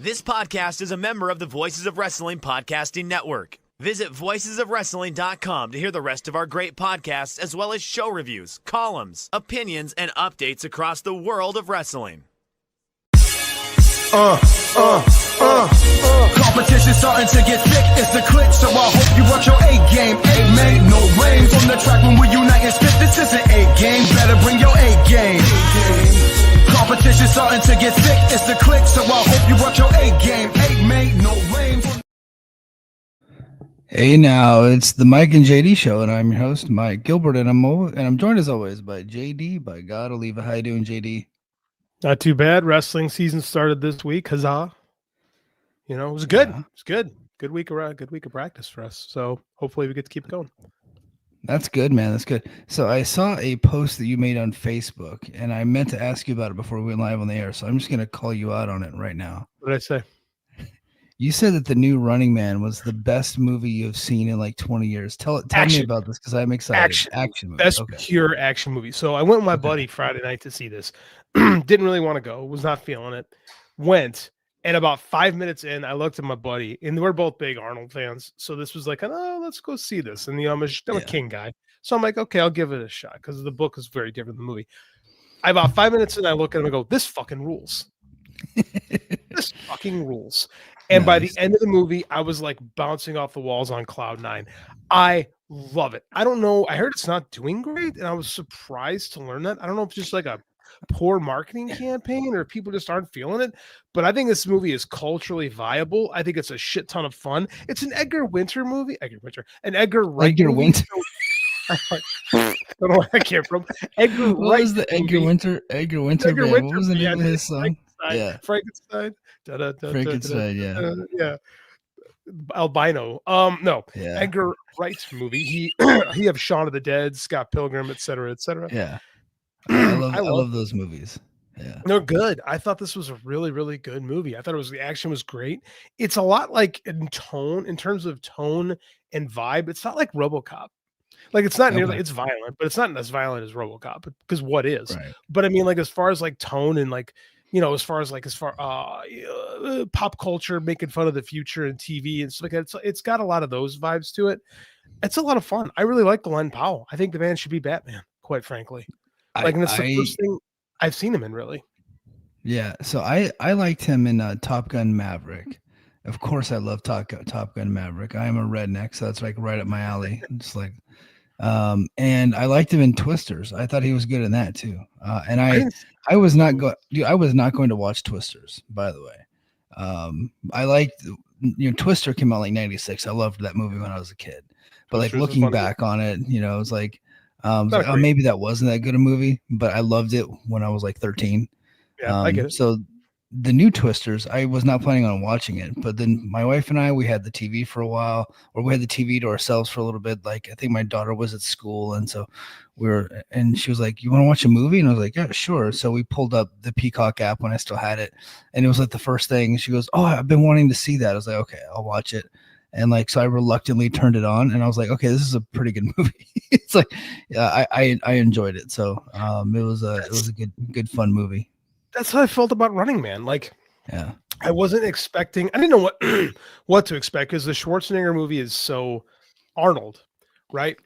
This podcast is a member of the Voices of Wrestling Podcasting Network. Visit voicesofwrestling.com to hear the rest of our great podcasts, as well as show reviews, columns, opinions, and updates across the world of wrestling. Competition starting to get thick, it's the click, so I hope you work your A game. A made no rain from the track when we unite and spit. This is an A game, better bring your A game. Competition starting to get thick, it's the click, so I hope you work your A game. A made no rain from... Hey now, it's the Mike and JD show, and I'm your host, Mike Gilbert, and I'm joined as always by JD, by God Oliva. How you doing, JD? Not too bad. Wrestling season started this week. Huzzah. You know, it was good. Yeah. It was good. Good week of practice for us. So hopefully we get to keep going. That's good, man. That's good. So I saw a post that you made on Facebook, and I meant to ask you about it before we went live on the air, so I'm just going to call you out on it right now. What did I say? You said that the new Running Man was the best movie you've seen in like 20 years. Tell me about this because I'm excited. Action movie. Best pure action movie. So I went with my buddy Friday night to see this. Didn't really want to go. Was not feeling it. Went. And about 5 minutes in, I looked at my buddy, and we're both big Arnold fans. So this was like, oh, let's go see this. And I'm a King guy. So I'm like, okay, I'll give it a shot because the book is very different than the movie. About 5 minutes in, I look at him and go, this fucking rules. This fucking rules. And by the end of the movie, I was like bouncing off the walls on cloud nine. I love it. I don't know. I heard it's not doing great, and I was surprised to learn that. I don't know if it's just like a poor marketing campaign or people just aren't feeling it, but I think this movie is culturally viable. I think it's a shit ton of fun. It's an Edgar Winter movie. An Edgar Wright Edgar movie. Winter. I don't know where that came from. Edgar What Wright was the Edgar movie. Winter? Edgar Winter. Edgar Band? Winter, What was the name yeah, of his song? Frankenstein. Frankenstein. Yeah. Yeah. Albino. No. Yeah. Edgar Wright movie. He have Shaun of the Dead, Scott Pilgrim, etc., etc. Yeah. I love those movies. Yeah. They're good. I thought this was a really, really good movie. I thought the action was great. It's a lot like in terms of tone and vibe. It's not like RoboCop. Like it's not nearly, it's violent, but it's not as violent as RoboCop because what is? Right. But I mean, like as far as like tone and like, you know, as far pop culture, making fun of the future and TV and stuff like that, it's got a lot of those vibes to it. It's a lot of fun. I really like Glenn Powell. I think the man should be Batman, quite frankly. And it's the first thing I've seen him in, really. Yeah. So I liked him in Top Gun Maverick. Of course, I love Top Gun Maverick. I am a redneck, so that's like right up my alley. Just like, and I liked him in Twisters. I thought he was good in that too. And I was not going to watch Twisters, by the way. I liked, Twister came out like 96. I loved that movie when I was a kid. But like looking back on it, it was like, maybe that wasn't that good a movie, but I loved it when I was like 13. Yeah, I get it. So the new Twisters, I was not planning on watching it, but then my wife and I, we had the TV for a while, or we had the TV to ourselves for a little bit. Like I think my daughter was at school, and so and she was like, "You want to watch a movie?" And I was like, "Yeah, sure." So we pulled up the Peacock app when I still had it, and it was like the first thing. She goes, "Oh, I've been wanting to see that." I was like, "Okay, I'll watch it." And like, so I reluctantly turned it on, and I was like, "Okay, this is a pretty good movie." It's like, yeah, I enjoyed it. So it was a good fun movie. That's how I felt about Running Man. Like, yeah, I wasn't expecting. I didn't know what to expect because the Schwarzenegger movie is so Arnold, right?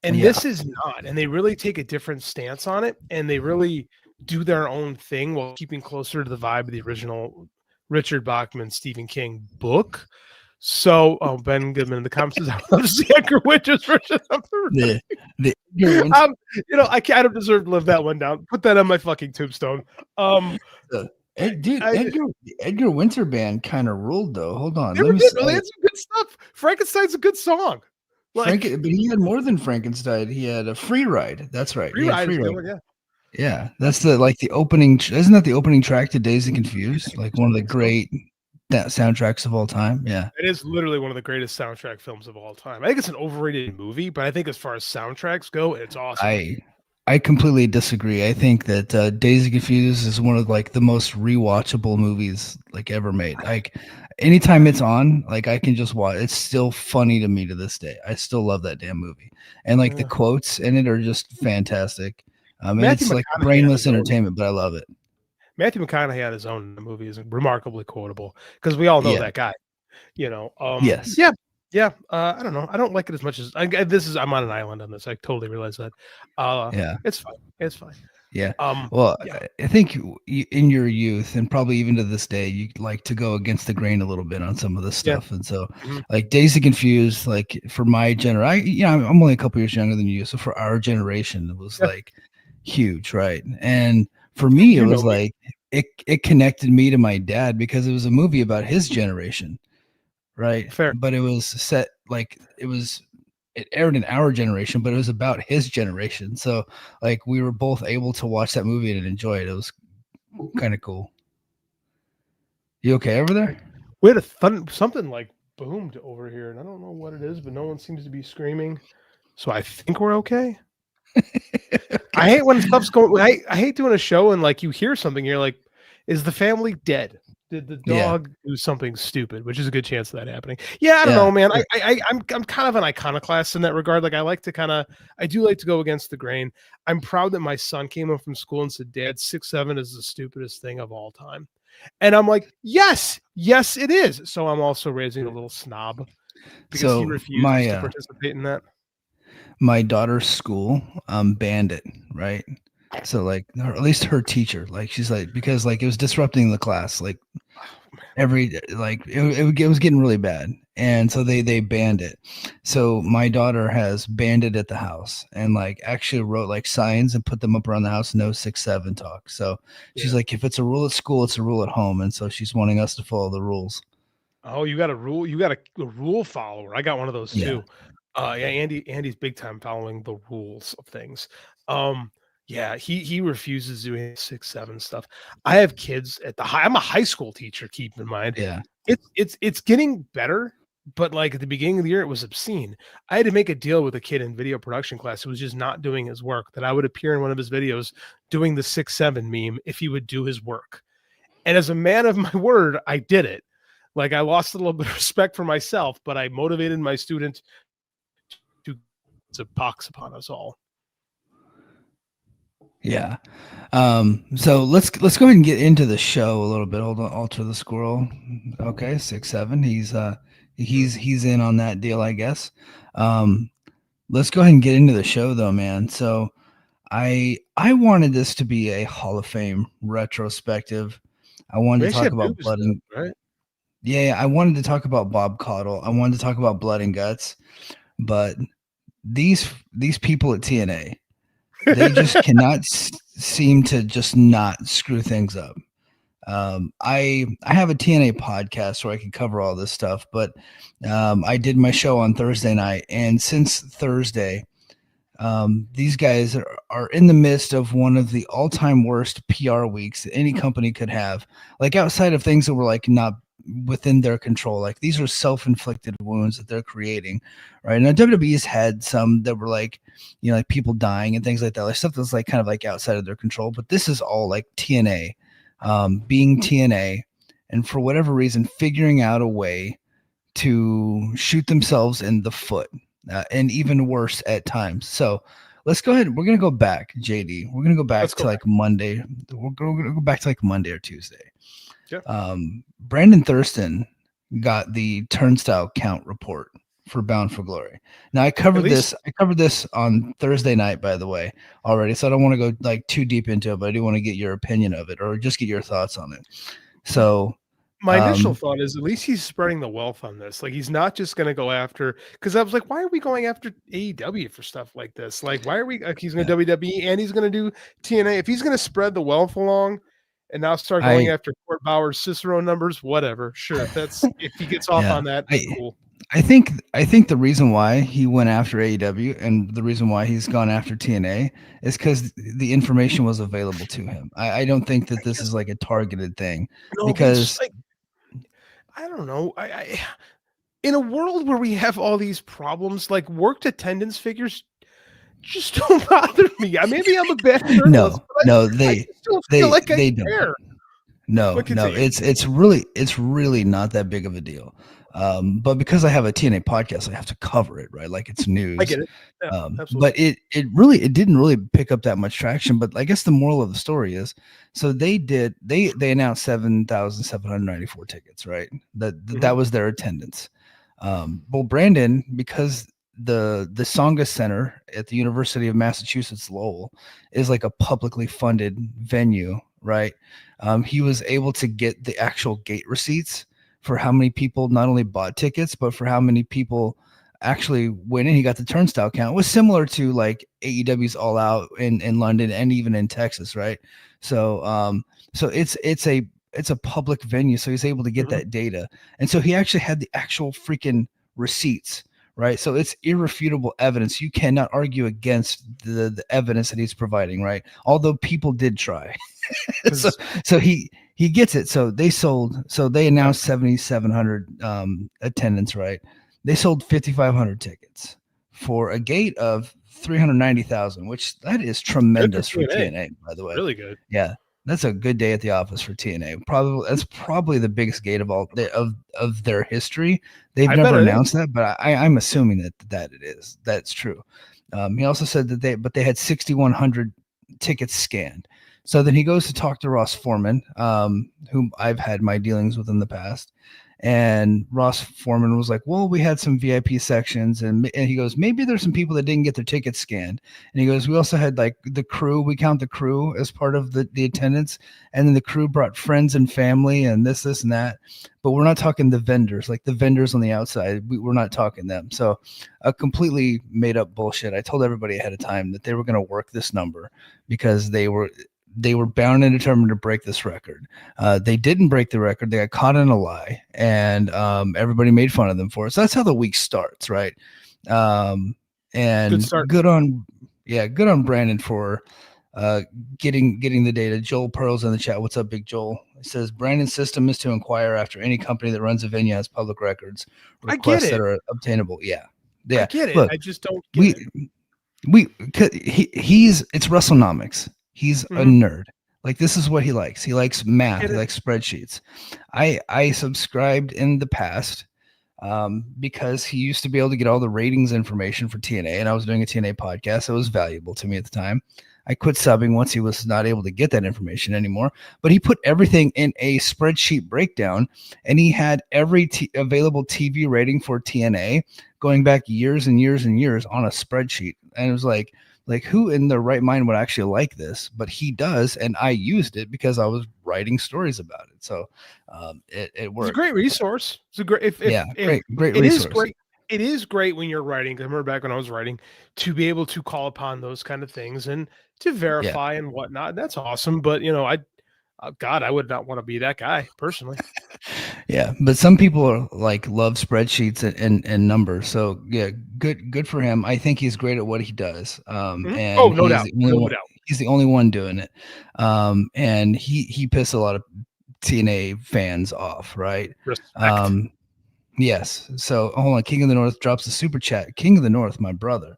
And this is not. And they really take a different stance on it, and they really do their own thing while keeping closer to the vibe of the original Richard Bachman, Stephen King book. So, Ben Goodman in the comments says, "I love to see Edgar Winter's version of the I don't deserve to live that one down. Put that on my fucking tombstone." Edgar Winter band kind of ruled though. Hold on, they had some good stuff. Frankenstein's a good song. But he had more than Frankenstein. He had a Free Ride. That's right. Free Ride. Yeah, that's the opening. Isn't that the opening track to Dazed and Confused? Like one of the great soundtracks of all time. Yeah, it is literally one of the greatest soundtrack films of all time. I think it's an overrated movie, but I think as far as soundtracks go, it's awesome. I completely disagree. I think that Dazed and Confused is one of like the most rewatchable movies like ever made. Like anytime it's on, like I can just watch. It's still funny to me to this day. I still love that damn movie, and like the quotes in it are just fantastic. It's like brainless entertainment, but I love it. Matthew McConaughey on his own in the movie is remarkably quotable because we all know Yeah. that guy. Yes. Yeah. I don't know. I don't like it as much as I'm on an island on this. I totally realize that. Yeah. It's fine. It's fine. Yeah. Well, Yeah. I think in your youth and probably even to this day, you like to go against the grain a little bit on some of this Yeah. stuff. And so, Mhm. like Dazed and Confused, like for my generation, I'm only a couple years younger than you. So for our generation, it was Yeah. like huge, right? And for me, it You know was me. like it connected me to my dad because it was a movie about his generation, right? Fair. But it was set like it aired in our generation, but it was about his generation. So like we were both able to watch that movie and enjoy it. It was kind of cool. You okay over there? We had something like boomed over here, and I don't know what it is, but no one seems to be screaming. So I think we're okay. I hate when stuff's going. I hate doing a show and like you hear something, you're like, "Is the family dead? Did the Yeah. dog do something stupid?" Which is a good chance of that happening. Yeah, I don't Yeah. know, man. I'm kind of an iconoclast in that regard. Like I do like to go against the grain. I'm proud that my son came home from school and said, "Dad, 6'7" is the stupidest thing of all time." And I'm like, yes, it is. So I'm also raising a little snob because he So refuses to participate in that. my daughter's school banned it, right? So like at least her teacher, like she's like, because like it was disrupting the class, like every like it was getting really bad, and so they banned it. So my daughter has banned it at the house and like actually wrote like signs and put them up around the house, no 6'7" talk. So she's Yeah. like, if it's a rule at school, it's a rule at home, and so she's wanting us to follow the rules. Oh, you got a rule. You got a rule follower. I got one of those Yeah. too. Yeah, Andy's big time following the rules of things. Yeah, he refuses doing 6'7" stuff. I have kids at the high. I'm a high school teacher. Keep in mind, Yeah. it's getting better, but like at the beginning of the year, it was obscene. I had to make a deal with a kid in video production class who was just not doing his work. That I would appear in one of his videos doing the 6'7" meme if he would do his work. And as a man of my word, I did it. Like I lost a little bit of respect for myself, but I motivated my student to pox upon us all. Yeah. So let's go ahead and get into the show a little bit. Hold on, alter the squirrel. Okay, 6'7". He's in on that deal, I guess. Let's go ahead and get into the show though, man. So I wanted this to be a Hall of Fame retrospective. I wanted to talk about blood and right? Yeah, I wanted to talk about Bob Caudle. I wanted to talk about blood and guts, but these people at TNA, they just cannot seem to just not screw things up. I have a TNA podcast where I can cover all this stuff, but I did my show on Thursday night, and since Thursday, these guys are in the midst of one of the all-time worst PR weeks that any company could have. Like outside of things that were like not within their control, like these are self-inflicted wounds that they're creating, right? Now WWE's had some that were like, like people dying and things like that, like stuff that's like kind of like outside of their control. But this is all like TNA, being TNA, and for whatever reason, figuring out a way to shoot themselves in the foot. And even worse at times. So let's go ahead. We're going to go back, JD. We're going to go back to like Monday. We're going to go back to like Monday or Tuesday. Yeah. Brandon Thurston got the turnstile count report for Bound for Glory. Now I covered this on Thursday night, by the way, already. So I don't want to go like too deep into it, but I do want to get your opinion of it or just get your thoughts on it. So my initial thought is at least he's spreading the wealth on this. Like he's not just going to go after, because I was like, why are we going after AEW for stuff like this? Like, why are we? Like, he's going to WWE and he's going to do TNA. If he's going to spread the wealth along and now start going after Court Bauer's Cicero numbers, whatever. Sure, if he gets off on that, cool. I think the reason why he went after AEW and the reason why he's gone after TNA is because the information was available to him. I don't think that this is like a targeted thing, because I don't know. I in a world where we have all these problems, like worked attendance figures just don't bother me. Maybe I'm a bad journalist. No, they don't. Care. No, But no, continue. it's really not that big of a deal. But because I have a TNA podcast, I have to cover it, right? Like it's I news. get it. Yeah, But absolutely. it didn't really pick up that much traction. But I guess the moral of the story is, so they announced 7,794 tickets, right? That Mhm. was their attendance. Well, Brandon, because the Songa Center at the University of Massachusetts Lowell is like a publicly funded venue, right? He was able to get the actual gate receipts for how many people not only bought tickets, but for how many people actually went in. He got the turnstile count. It was similar to like AEW's All Out in London and even in Texas, right? So so it's a public venue, so he's able to get Mhm. that data, and so he actually had the actual freaking receipts, right? So it's irrefutable evidence. You cannot argue against the evidence that he's providing, right? Although people did try. so 'Cause so he gets it. So they yeah, announced 7,700 attendance, right? They sold 5,500 tickets for a gate of 390,000, which that is good for tremendous for TNA. TNA, by the way. Really good. Yeah, that's a good day at the office for TNA. Probably that's probably the biggest gate of all of their history. They've I bet never it is. announced that, but I'm assuming that it is. That's true. He also said that they had 6,100 tickets scanned. So then he goes to talk to Ross Foreman, whom I've had my dealings with in the past. And Ross Foreman was like, "Well, we had some VIP sections," and he goes, "Maybe there's some people that didn't get their tickets scanned." And he goes, "We also had like the crew. We count the crew as part of the attendance, and then the crew brought friends and family and this and that. But we're not talking the vendors, like the vendors on the outside. We're not talking them. So, a completely made up bullshit. I told everybody ahead of time that they were going to work this number because they were bound and determined to break this record. They didn't break the record. They got caught in a lie, and everybody made fun of them for it. So that's how the week starts, right? Good And start. good on Brandon for getting the data. Joel Pearl's in the chat. What's up, Big Joel? It says Brandon's system is to inquire after any company that runs a venue has public records I get requests that it. are obtainable. Yeah, I yeah. get it. Look, I just don't get we it. he's it's WrestleNomics. He's a Mhm. nerd. Like this is what he likes. He likes math. Get He it. likes spreadsheets. I subscribed in the past because he used to be able to get all the ratings information for TNA, and I was doing a TNA podcast. So it was valuable to me at the time. I quit subbing once he was not able to get that information anymore. But he put everything in a spreadsheet breakdown, and he had every available TV rating for TNA going back years and years and years on a spreadsheet. And it was like who in their right mind would actually like this? But he does, and I used it because I was writing stories about it. So it It's a worked. great resource. It's a great Yeah, if great it is resource. great. It is great when you're writing. 'Cause I remember back when I was writing to be able to call upon those kind of things and to Yeah. verify and whatnot. That's awesome. But God, I would not want to be that guy personally. Yeah, but some people are like love spreadsheets and numbers. So yeah, good for him. I think he's great at what he does. Mhm. Oh, And no doubt, no doubt. he's the only one doing it. And he pissed a lot of TNA fans off, right? Respect. Um, yes. So hold on, King of the North drops a super chat. King of the North, my brother.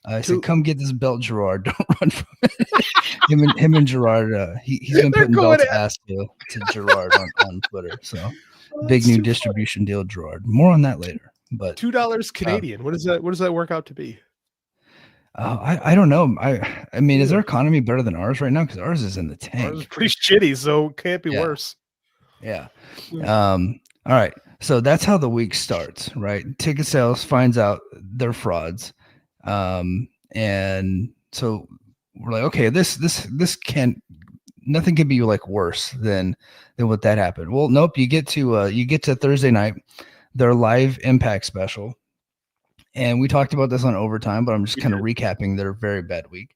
I said, To "Come get this belt, Gerard. Don't run from it." him and Gerard. He's been they're putting going belts at ass to Gerard on Twitter. So oh, big that's new too funny. distribution deal, Gerard. More on that later. But $2 uh, Canadian. What does that work out to be? I don't know. I mean, is Yeah. their economy better than ours right now? Because ours is in the Ours is tank. pretty shitty, so it can't be Yeah, worse. yeah. Mm. All right. So that's how the week starts, right? Ticket sales finds out they're frauds, and so we're like, okay, this can't. Nothing can be like worse than what that happened. Well, nope. You get to Thursday night, their live Impact special, and we talked about this on Overtime, but I'm just We kind of did. recapping their very bad week.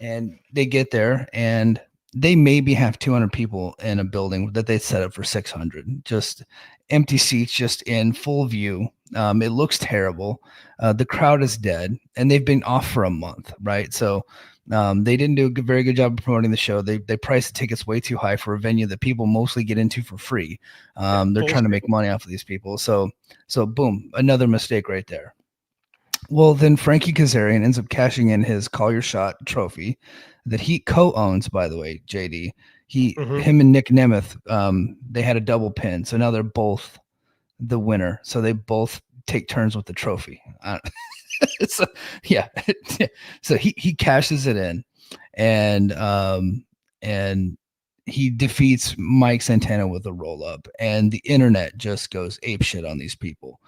And they get there, and they maybe have 200 people in a building that they set up for 600, just empty seats, just in full view. It looks terrible. The crowd is dead, and they've been off for a month, right? So they didn't do a very good job of promoting the show. They priced the tickets way too high for a venue that people mostly get into for free. Yeah, They're full of trying to make money off of these people. So boom, another mistake right there. Well, then Frankie Kazarian ends up cashing in his Call Your Shot trophy that he co-owns, by the way, JD. Him and Nick Nemeth, they had a double pin, so now they're both the winner. So they both take turns with the trophy. So yeah, so he cashes it in, and he defeats Mike Santana with a roll up, and the internet just goes apeshit on these people,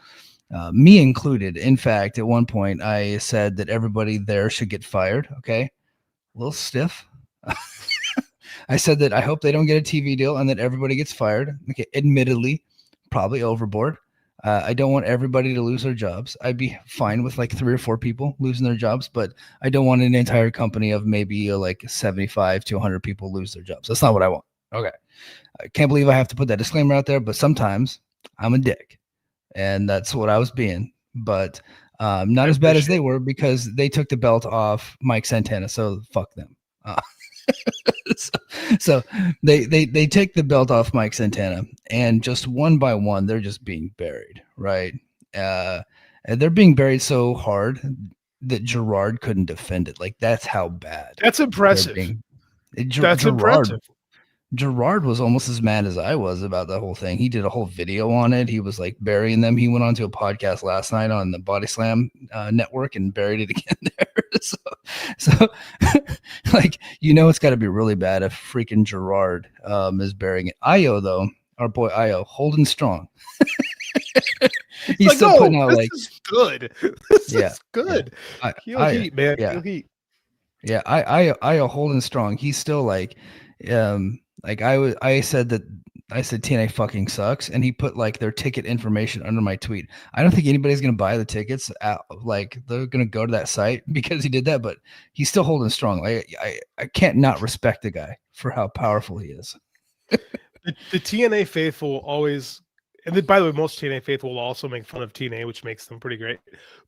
me included. In fact, at one point I said that everybody there should get fired. Okay, a little stiff. I said that I hope they don't get a TV deal and that everybody gets fired. Okay, admittedly, probably overboard. I don't want everybody to lose their jobs. I'd be fine with like 3 or 4 people losing their jobs, but I don't want an entire company of maybe like 75 to 100 people lose their jobs. That's not what I want. Okay. I can't believe I have to put that disclaimer out there, but sometimes I'm a dick, and that's what I was being. But not as bad as they were, because they took the belt off Mike Santana, so fuck them. So they take the belt off Mike Santana, and just one by one they're just being buried, right? And they're being buried so hard that Gerard couldn't defend it. Like, that's how bad. That's impressive. Impressive. Gerard was almost as mad as I was about the whole thing. He did a whole video on it. He was like burying them. He went on to a podcast last night on the Body Slam network and buried it again there. So like, it's got to be really bad if freaking Gerard is burying it. Io, though, our boy Io, holding strong. He's like, still putting out this like, is good. This is good. Yeah. Heat, man. Yeah. Heel heat. Yeah, Io holding strong. He's still like I said TNA fucking sucks, and he put like their ticket information under my tweet. I don't think anybody's gonna buy the tickets like they're gonna go to that site because he did that, but he's still holding strong. Like, I can't not respect the guy for how powerful he is. The TNA faithful always, and then, by the way, most TNA faithful will also make fun of TNA, which makes them pretty great.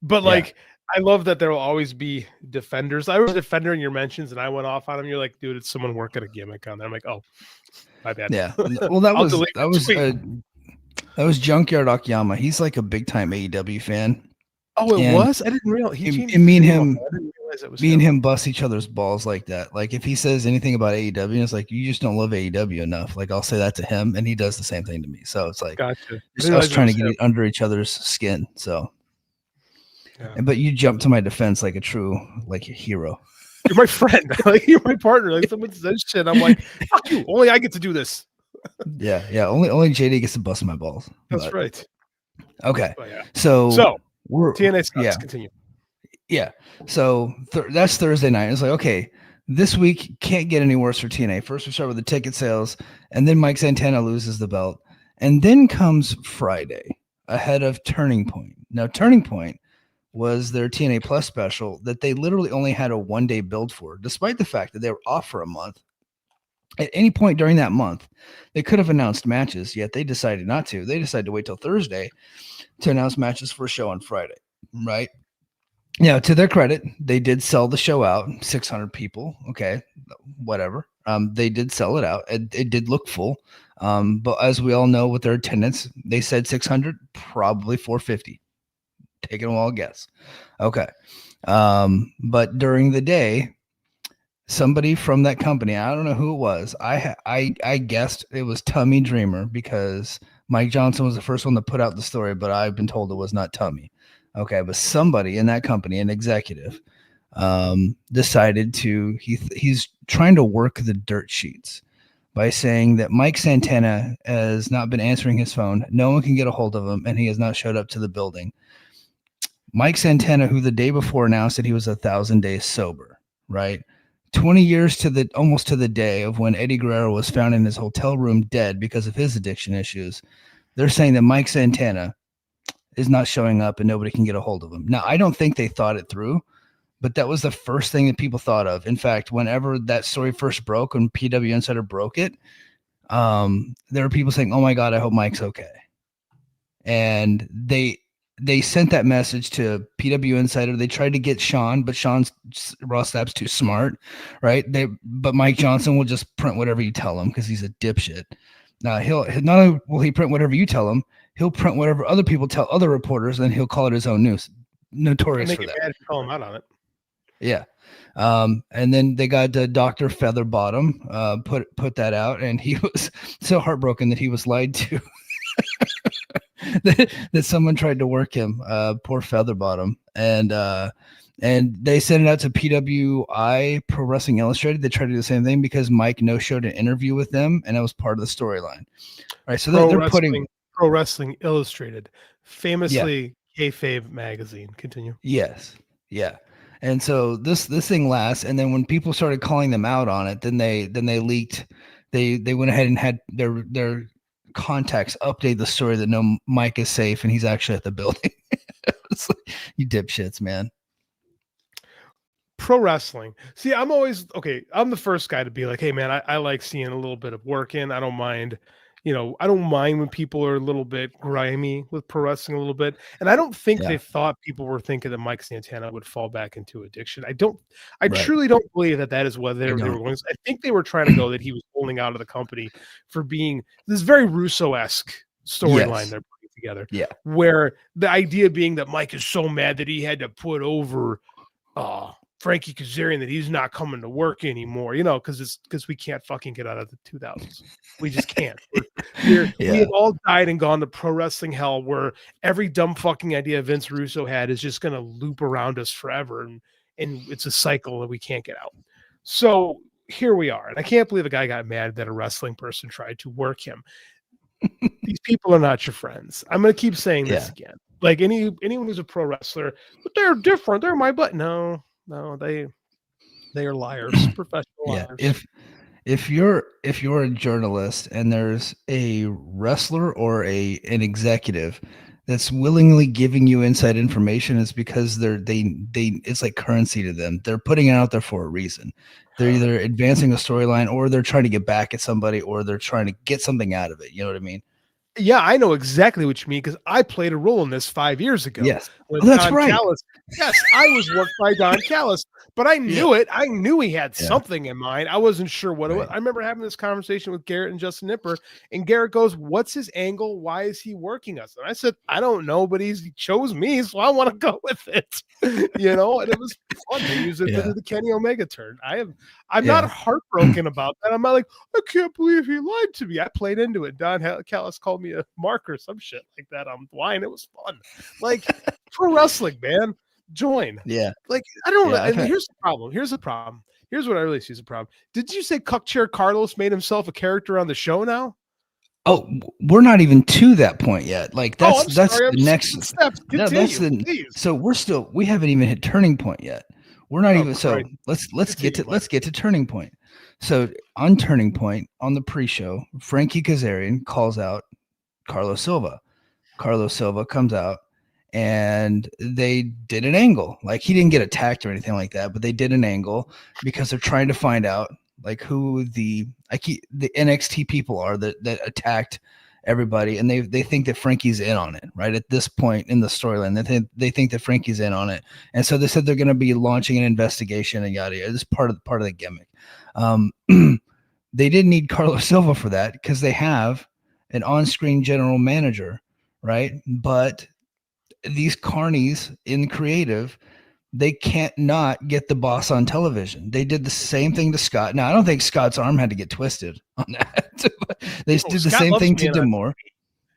But like, I love that there will always be defenders. I was a defender in your mentions, and I went off on him. You're like, dude, it's someone working a gimmick on there. I'm like, oh, my bad. Yeah. Well, that was Junkyard Akiyama. He's like a big time AEW fan. Oh, it was? I didn't realize. Me and him bust each other's balls like that. Like, if he says anything about AEW, it's like, you just don't love AEW enough. Like, I'll say that to him, and he does the same thing to me. So it's like, gotcha. Just us trying to get it under each other's skin. So, but you jump to my defense like a true hero. You're my friend. Like, you're my partner. Like, someone says shit, I'm like, fuck you. Only I get to do this. Yeah. Only JD gets to bust my balls. That's right. Okay. Yeah. So we're TNA Scots, continue. Yeah. So that's Thursday night. It's like, okay, this week can't get any worse for TNA. First, we start with the ticket sales, and then Mike Santana loses the belt. And then comes Friday ahead of Turning Point. Now, Turning Point was their TNA Plus special that they literally only had a 1-day build for, despite the fact that they were off for a month. At any point during that month, they could have announced matches, yet they decided not to. They decided to wait till Thursday to announce matches for a show on Friday, right? Now, to their credit, they did sell the show out, 600 people. Okay, whatever. They did sell it out. It did look full. But as we all know with their attendance, they said 600, probably 450. Taking a wild guess. Okay. But during the day, somebody from that company, I don't know who it was. I guessed it was Tummy Dreamer because Mike Johnson was the first one to put out the story, but I've been told it was not Tummy. Okay, but somebody in that company, an executive, decided he's trying to work the dirt sheets by saying that Mike Santana has not been answering his phone. No one can get a hold of him, and he has not showed up to the building. Mike Santana, who the day before announced that he was 1,000 days sober, right? 20 years almost to the day of when Eddie Guerrero was found in his hotel room dead because of his addiction issues. They're saying that Mike Santana is not showing up and nobody can get a hold of him. Now, I don't think they thought it through, but that was the first thing that people thought of. In fact, whenever that story first broke, when PW Insider broke it, there were people saying, oh my God, I hope Mike's okay. And they sent that message to PW Insider. They tried to get Sean, but Ross Sapp's too smart, right? But Mike Johnson will just print whatever you tell him because he's a dipshit. He'll not only will he print whatever you tell him, he'll print whatever other people tell other reporters, and he'll call it his own news. Notorious for that. Mad if you call him out on it. Yeah. And then they got Dr. Featherbottom, put that out, and he was so heartbroken that he was lied to. that someone tried to work him, poor Featherbottom, and they sent it out to PWI, Pro Wrestling Illustrated. They tried to do the same thing because Mike no-showed an interview with them, and it was part of the storyline. Right, so they're putting Pro Wrestling Illustrated, famously kayfabe magazine. Continue. Yes, yeah, and so this thing lasts, and then when people started calling them out on it, then they leaked. They went ahead and had their contacts update the story that no, Mike is safe and he's actually at the building. It's like, you dipshits, man. Pro wrestling. See, I'm always okay. I'm the first guy to be like, hey man, I like seeing a little bit of work in. I don't mind, I don't mind when people are a little bit grimy with pro wrestling a little bit. And I don't think they thought people were thinking that Mike Santana would fall back into addiction. I truly don't believe that is what they were going. I think they were trying to go that he was pulling out of the company for being this very Russo-esque storyline they're putting together. Yeah. Where the idea being that Mike is so mad that he had to put over Frankie Kazarian that he's not coming to work anymore, because we can't fucking get out of the 2000s. We just can't. We have all died and gone to pro wrestling hell where every dumb fucking idea Vince Russo had is just going to loop around us forever. And it's a cycle that we can't get out. So here we are. And I can't believe a guy got mad that a wrestling person tried to work him. These people are not your friends. I'm going to keep saying this again. Like anyone who's a pro wrestler, but they're different. They're my butt. No, they are liars, professional liars. If you're a journalist and there's a wrestler or an executive that's willingly giving you inside information, it's because they it's like currency to them. They're putting it out there for a reason. They're either advancing a storyline, or they're trying to get back at somebody, or they're trying to get something out of it. You know what I mean? Yeah, I know exactly what you mean because I played a role in this 5 years ago. Yes, that's Don right. Callis. Yes, I was worked by Don Callis, but I knew it. I knew he had something in mind. I wasn't sure what it was. I remember having this conversation with Garrett and Justin Nipper, and Garrett goes, "What's his angle? Why is he working us?" And I said, "I don't know, but he chose me, so I want to go with it." And it was fun to use it to do the Kenny Omega turn. I'm not heartbroken about that. I'm not like, I can't believe he lied to me. I played into it. Don Callis called me a mark or some shit like that on Wine. It was fun. Like pro wrestling, man. Join. Yeah. Like I don't know. And here's the problem. Here's what I really see as a problem. Did you say Cuck Chair Carlos made himself a character on the show now? Oh, we're not even to that point yet. Like that's the next step. So we haven't even hit turning point yet. We're not even so let's get to turning point. So on turning point on the pre-show, Frankie Kazarian calls out Carlos Silva. Carlos Silva comes out and they did an angle. Like he didn't get attacked or anything like that, but they did an angle because they're trying to find out like who the NXT people are that attacked everybody, and they think that Frankie's in on it right at this point in the storyline. They think that Frankie's in on it, and so they said they're going to be launching an investigation and yada yada. This is part of the gimmick. They didn't need Carlos Silva for that because they have an on-screen general manager, right? But these carnies in creative, they can't not get the boss on television. They did the same thing to Scott. Now, I don't think Scott's arm had to get twisted on that. They did the same thing to D'Amore.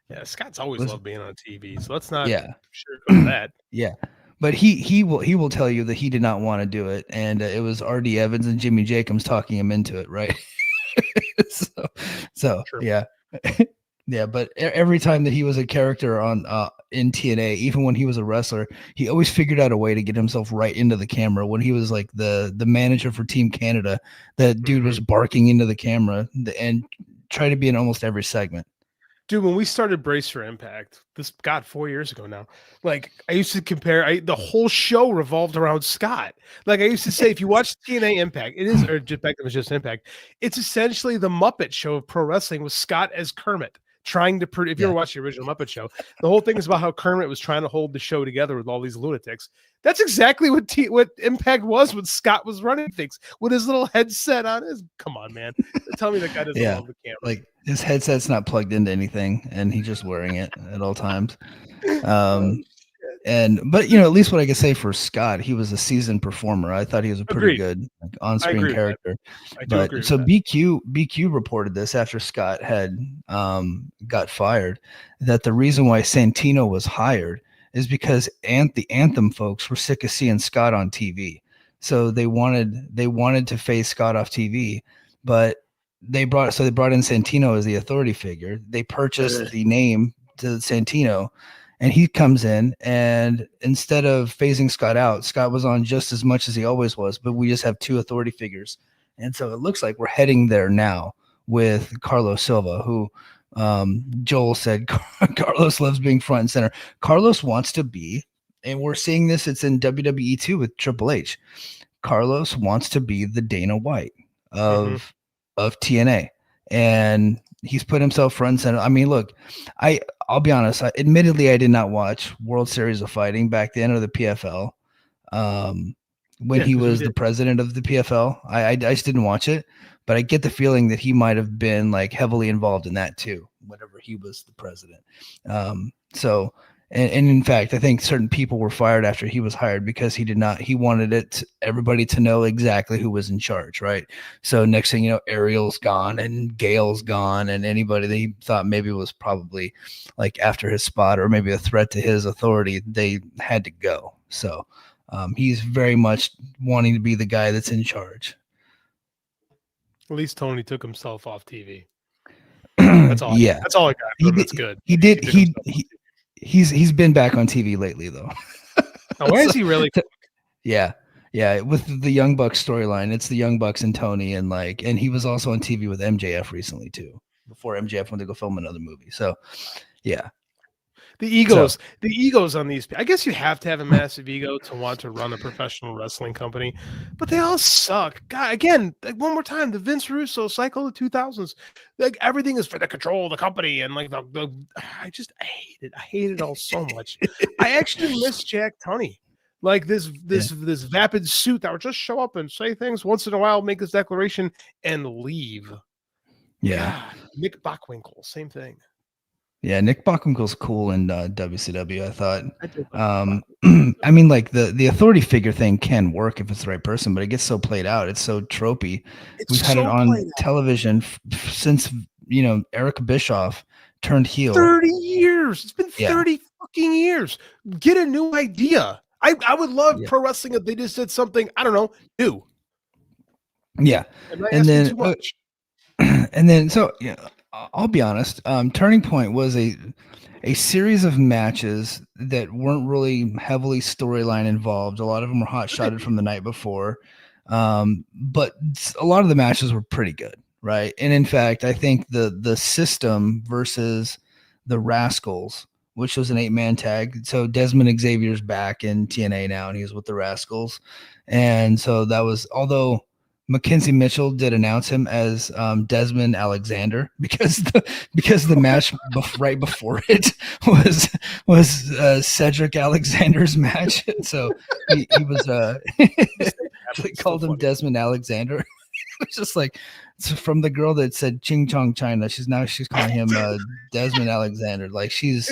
Yeah, Scott's always loved being on TV, so let's not sugarcoat that. Yeah, but he will tell you that he did not want to do it, and it was R.D. Evans and Jimmy Jacobs talking him into it, right? so yeah. Yeah, but every time that he was a character on in TNA, even when he was a wrestler, he always figured out a way to get himself right into the camera. When he was like the manager for Team Canada, that dude was barking into the camera and trying to be in almost every segment. Dude, when we started Brace for Impact, 4 years ago now, like I used to compare, the whole show revolved around Scott. Like I used to say, if you watch TNA Impact, it is, or just back then it was just Impact. It's essentially the Muppet Show of pro wrestling with Scott as Kermit. Trying to, if you ever watched the original Muppet Show, the whole thing is about how Kermit was trying to hold the show together with all these lunatics. That's exactly what Impact was when Scott was running things with his little headset on. Come on, man! Tell me that guy doesn't love the camera. Like his headset's not plugged into anything, and he's just wearing it at all times. But you know, at least what I can say for Scott, he was a seasoned performer. I thought he was a pretty Agreed. good I on-screen agree with that. character. I do agree But with so that. BQ reported this after Scott had got fired, that the reason why Santino was hired is because the Anthem folks were sick of seeing Scott on TV. So they wanted to phase Scott off TV, but they brought in Santino as the authority figure. They purchased the name to Santino, and he comes in, and instead of phasing Scott out, Scott was on just as much as he always was, but we just have two authority figures. And so it looks like we're heading there now with Carlos Silva, who Joel said Carlos loves being front and center. Carlos wants to be, and we're seeing this, it's in WWE too with Triple H. Carlos wants to be the Dana White of TNA, and he's put himself front and center. I mean, look, I'll be honest. Admittedly, I did not watch World Series of Fighting back then or the PFL. When he was the president of the PFL, I just didn't watch it, but I get the feeling that he might have been like heavily involved in that too, whenever he was the president. And in fact, I think certain people were fired after he was hired because he wanted everybody to know exactly who was in charge, right? So next thing you know, Ariel's gone and Gail's gone, and anybody that he thought maybe was probably like after his spot or maybe a threat to his authority, they had to go. So he's very much wanting to be the guy that's in charge. At least Tony took himself off TV. That's all. Yeah, that's all I got. That's good. He's been back on TV lately though. Now, where is he really? Yeah. With the Young Bucks storyline, it's the Young Bucks and Tony, and he was also on TV with MJF recently too. Before MJF went to go film another movie. So, yeah. The egos on these. I guess you have to have a massive ego to want to run a professional wrestling company, but they all suck. God, again, one more time, the Vince Russo cycle of the 2000s, like everything is for the control of the company, and I hate it. I hate it all so much. I actually miss Jack Tunney, like this vapid suit that would just show up and say things once in a while, make this declaration, and leave. Yeah, God, Nick Bockwinkel, same thing. Yeah, Nick Bockwinkel's cool in WCW, I thought. I mean, like the authority figure thing can work if it's the right person, but it gets so played out. It's so tropey. We've had it on television since, Eric Bischoff turned heel. 30 years. It's been 30 fucking years. Get a new idea. I would love pro wrestling if they just did something, I don't know, new. Yeah. And then, so, yeah. I'll be honest. Turning Point was a series of matches that weren't really heavily storyline involved. A lot of them were hot-shotted from the night before, but a lot of the matches were pretty good, right? And in fact, I think the System versus the Rascals, which was an 8-man tag. So Desmond Xavier's back in TNA now, and he's with the Rascals, and so that was, although Mackenzie Mitchell did announce him as Desmond Alexander because the match right before it was Cedric Alexander's match. So he was they called him Desmond Alexander. It's just like, it's from the girl that said Ching Chong China. She's calling him Desmond Alexander. Like she's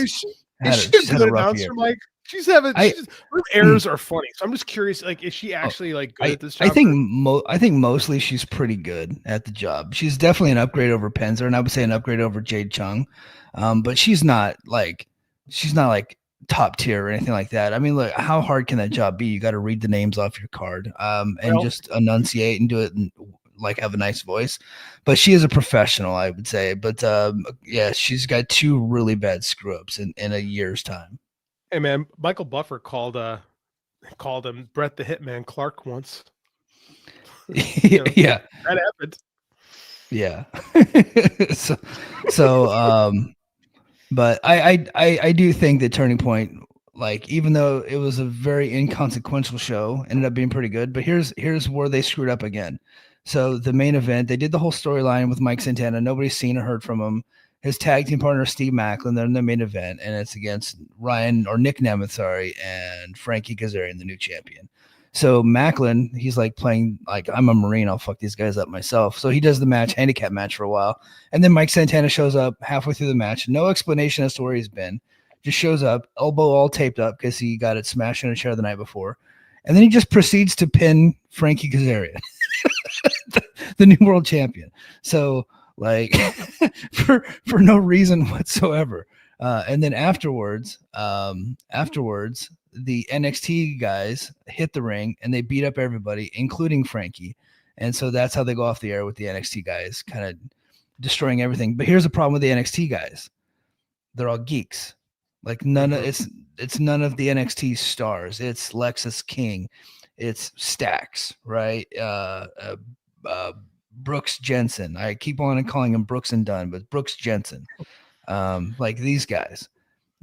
had a rough year. Mike? Her errors are funny, so I'm just curious. Like, is she actually good at this job? I think mostly she's pretty good at the job. She's definitely an upgrade over Penzer, and I would say an upgrade over Jade Chung. But she's not like top tier or anything like that. I mean, look, how hard can that job be? You got to read the names off your card, and just enunciate and do it and have a nice voice. But she is a professional, I would say. But yeah, she's got 2 really bad screw ups in a year's time. Hey man, Michael Buffer called him Brett the Hitman Clark once. Yeah, that happened. Yeah. But I do think that Turning Point, even though it was a very inconsequential show, ended up being pretty good. But here's where they screwed up again. So the main event, they did the whole storyline with Mike Santana. Nobody's seen or heard from him. His tag team partner, Steve Macklin, they're in the main event, and it's against Nick Nemeth, and Frankie Kazarian, the new champion. So Macklin, he's playing I'm a Marine, I'll fuck these guys up myself. So he does the handicap match for a while, and then Mike Santana shows up halfway through the match. No explanation as to where he's been. just shows up, elbow all taped up because he got it smashed in a chair the night before. And then he just proceeds to pin Frankie Kazarian, the new world champion. So like for no reason whatsoever. And then afterwards, the NXT guys hit the ring and they beat up everybody, including Frankie. And so that's how they go off the air with the NXT guys, kind of destroying everything. But here's the problem with the NXT guys. They're all geeks. Like none of it's none of the NXT stars. It's Lexus King, it's Stax, right? Brooks Jensen. I keep on calling him Brooks and Dunn, but Brooks Jensen. Like these guys.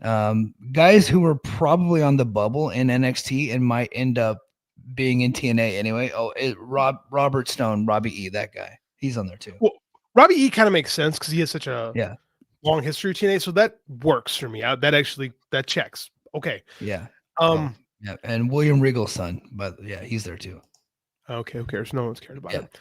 Guys who were probably on the bubble in NXT and might end up being in TNA anyway. Oh, Robert Stone, Robbie E, that guy. He's on there too. Well, Robbie E kind of makes sense because he has such a long history of TNA, so that works for me. That checks. Okay. Yeah. Yeah, and William Regal's son, but yeah, he's there too. Okay, who cares? No one's cared about it.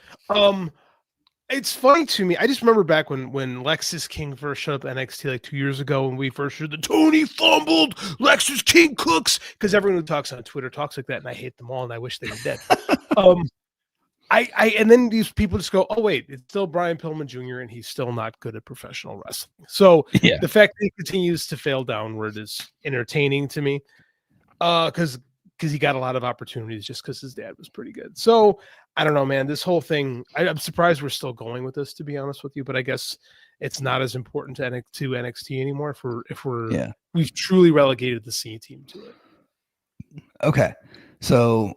It's funny to me. I just remember back when Lexus King first showed up at NXT like 2 years ago, when we first heard the Tony fumbled, Lexus King cooks, because everyone who talks on Twitter talks like that, and I hate them all, and I wish they were dead. And then these people just go, oh wait, it's still Brian Pillman Jr. and he's still not good at professional wrestling. So the fact that he continues to fail downward is entertaining to me, because he got a lot of opportunities just because his dad was pretty good. So I don't know, man. This whole thing, I'm surprised we're still going with this, to be honest with you. But I guess it's not as important to NXT anymore if we've truly relegated the C team to it. Okay, so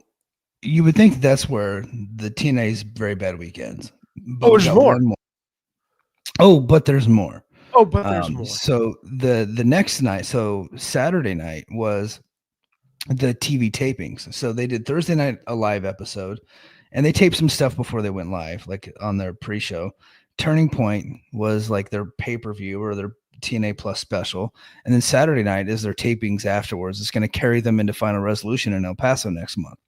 you would think that's where the TNA's very bad weekends. But there's more. Oh, but there's more. Oh, but there's more. So the next night, so Saturday night was the TV tapings. So they did Thursday night a live episode, and they taped some stuff before they went live, like on their pre-show. Turning Point was like their pay-per-view or their TNA Plus special, and then Saturday night is their tapings afterwards. It's going to carry them into Final Resolution in El Paso next month.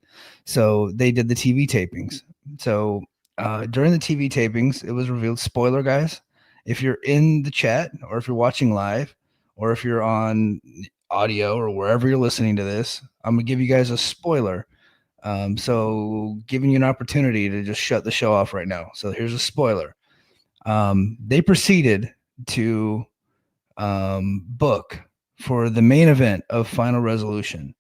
So they did the TV tapings. So during the TV tapings, it was revealed, spoiler guys, if you're in the chat or if you're watching live or if you're on audio or wherever you're listening to this, I'm gonna give you guys a spoiler. So giving you an opportunity to just shut the show off right now. So here's a spoiler. They proceeded to book for the main event of Final Resolution,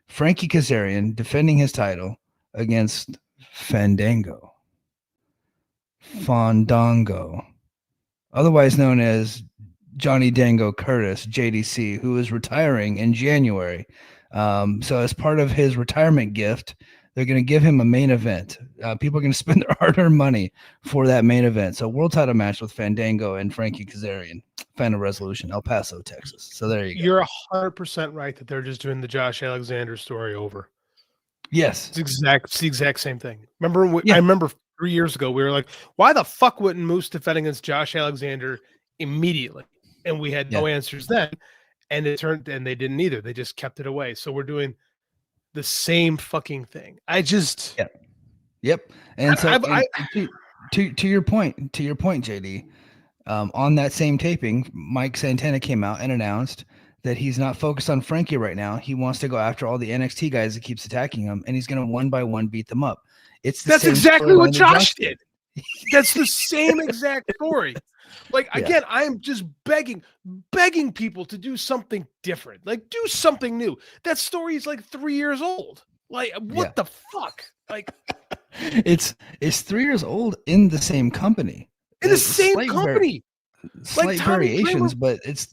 Frankie Kazarian defending his title against Fandango, otherwise known as Johnny Dango Curtis, JDC, who is retiring in January. So as part of his retirement gift, they're going to give him a main event. People are going to spend their hard-earned money for that main event. So world title match with Fandango and Frankie Kazarian, Final Resolution, El Paso, Texas. So there you go. You're 100% right that they're just doing the Josh Alexander story over. Yes. It's the exact same thing. I remember 3 years ago, we were like, why the fuck wouldn't Moose defend against Josh Alexander immediately? And we had no answers then. And they didn't either. They just kept it away. So we're doing the same fucking thing. Yep. And to your point, JD, on that same taping, Mike Santana came out and announced that he's not focused on Frankie right now. He wants to go after all the NXT guys that keeps attacking him, and he's going to one by one beat them up. That's exactly what Josh did. That's the same exact story. Like, again, I'm just begging people to do something different. Like, do something new. That story is like 3 years old. Like, what the fuck? Like, it's 3 years old in the same company. In the same company. Slight variations, but it's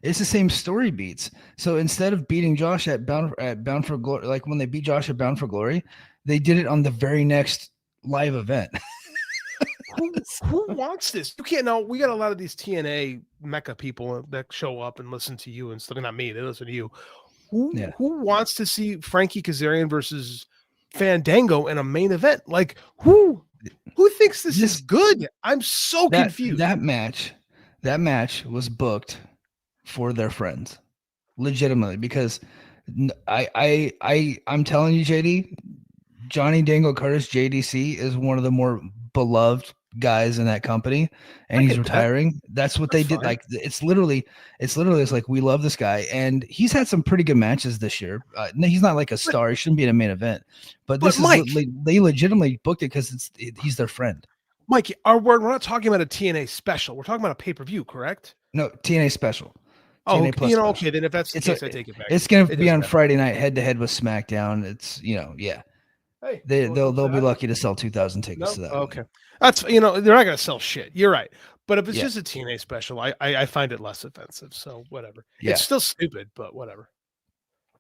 the same story beats. So instead of beating Josh at Bound for Glory, like when they beat Josh at Bound for Glory, they did it on the very next live event. Who wants this? You can't know. We got a lot of these TNA Mecca people that show up and listen to you and stuff. Not me, they listen to you. Who wants to see Frankie Kazarian versus Fandango in a main event? Like, who thinks this is good? I'm so confused. That match was booked for their friends, legitimately, because I'm telling you, JD, Johnny Dango Curtis, JDC, is one of the more beloved guys in that company, and I he's get that. retiring. That's what they did. Fine. Like it's literally it's like we love this guy, and he's had some pretty good matches this year. No, he's not like a star. He shouldn't be in a main event, but But this is Mike, they legitimately booked it because he's their friend. Mike, we're not talking about a TNA special. We're talking about a pay-per-view, correct? No, TNA special. Oh, TNA plus special. okay. Then if that's the It's case, I take it back. it's gonna It be doesn't on matter. Friday night head to head with SmackDown. It's yeah. Hey, They'll be lucky to sell 2,000 tickets to that. Okay, that's they're not gonna sell shit. You're right. But if it's Yeah. just a TNA special, I find it less offensive. So whatever. Yeah. It's still stupid, but whatever.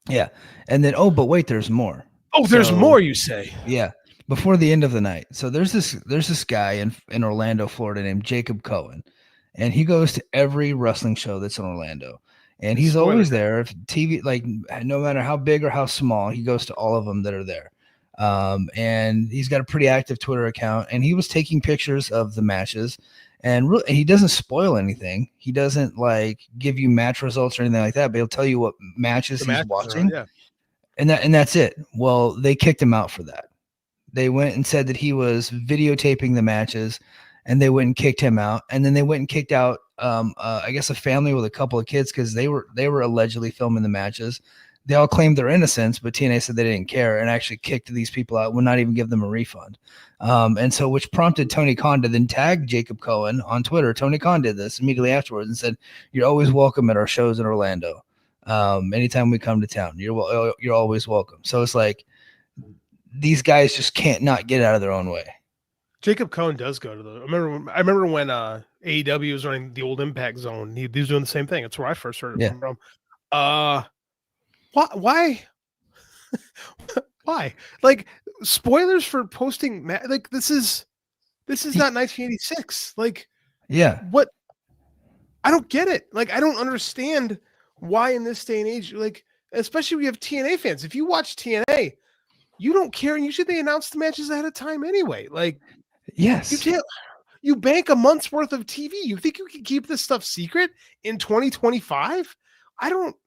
Yeah. And then but wait, there's more. Oh, there's more, you say? Yeah. Before the end of the night. So there's this guy in Orlando, Florida named Jacob Cohen. And he goes to every wrestling show that's in Orlando. And he's always there. If TV, like no matter how big or how small, he goes to all of them that are there. And he's got a pretty active Twitter account, and he was taking pictures of the matches, and he doesn't spoil anything. He doesn't like give you match results or anything like that, but he'll tell you what matches he's watching. Yeah. And that's it. Well, they kicked him out for that. They went and said that he was videotaping the matches, and they went and kicked him out. And then they went and kicked out, I guess, a family with a couple of kids because they were allegedly filming the matches. They all claimed their innocence, but TNA said they didn't care and actually kicked these people out, would not even give them a refund. And so, which prompted Tony Khan to then tag Jacob Cohen on Twitter. Tony Khan did this immediately afterwards and said, "You're always welcome at our shows in Orlando. Anytime we come to town, you're always welcome." So it's like these guys just can't not get out of their own way. Jacob Cohen does go to the. I remember when AEW was running the old Impact Zone. He was doing the same thing. That's where I first heard it from. Why? Why? Like spoilers for posting? Like this is not 1986. Like what? I don't get it. Like I don't understand why in this day and age, like especially when you have TNA fans. If you watch TNA, you don't care, and usually they announce the matches ahead of time anyway. Like yes. You bank a month's worth of TV. You think you can keep this stuff secret in 2025? I don't.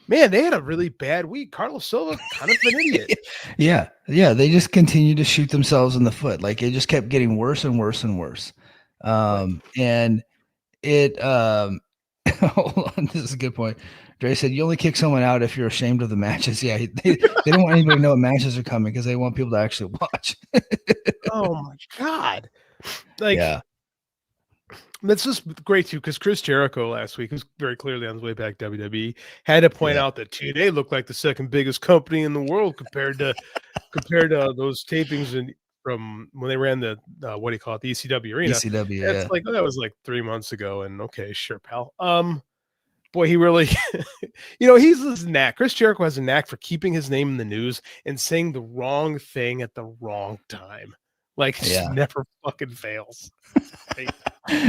Man, they had a really bad week. Carlos Silva, kind of an idiot. Yeah. They just continued to shoot themselves in the foot. Like it just kept getting worse and worse and worse. And it. Hold on, this is a good point. Dre said, "You only kick someone out if you're ashamed of the matches." Yeah, they don't want anybody to know what matches are coming because they want people to actually watch. Oh my god! Like. Yeah. That's just great too, because Chris Jericho last week, who's very clearly on his way back to WWE, had to point out that TNA looked like the second biggest company in the world compared to those tapings from when they ran the what do you call it, the ECW arena. ECW, It's like that was like 3 months ago, and okay, sure, pal. Boy, he really, he's this knack. Chris Jericho has a knack for keeping his name in the news and saying the wrong thing at the wrong time. Like, just never fucking fails.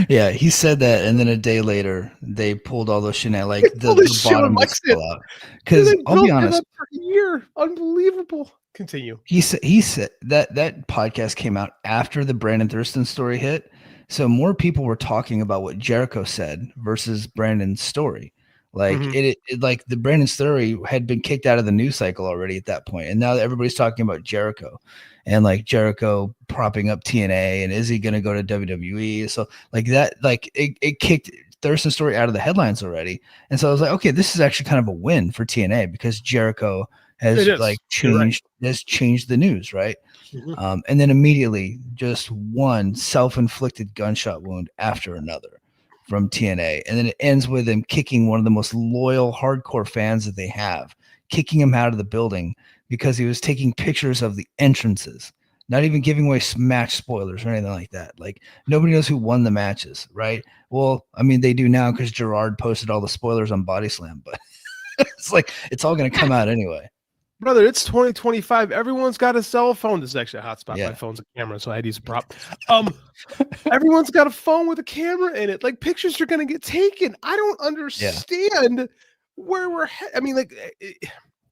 Yeah, he said that, and then a day later, they pulled all those shenanigans, like the bottom was fell out. Because I'll be honest, for a year, unbelievable. Continue. He said that podcast came out after the Brandon Thurston story hit, so more people were talking about what Jericho said versus Brandon's story. Like it like the Brandon story had been kicked out of the news cycle already at that point, and now everybody's talking about Jericho. And like Jericho propping up TNA, and is he going to go to WWE? So like that, like it kicked Thurston's story out of the headlines already. And so I was like, okay, this is actually kind of a win for TNA because Jericho has changed the news, right? And then immediately just one self-inflicted gunshot wound after another from TNA, and then it ends with him kicking one of the most loyal hardcore fans that they have, kicking him out of the building because he was taking pictures of the entrances, not even giving away match spoilers or anything like that. Like nobody knows who won the matches, right? Well, I mean, they do now because Gerard posted all the spoilers on Body Slam, but it's like, it's all going to come out anyway. Brother, it's 2025. Everyone's got a cell phone. This is actually a hotspot. My phone's a camera, so I had to use a prop. Everyone's got a phone with a camera in it. Like pictures are going to get taken. I don't understand where we're headed. I mean, like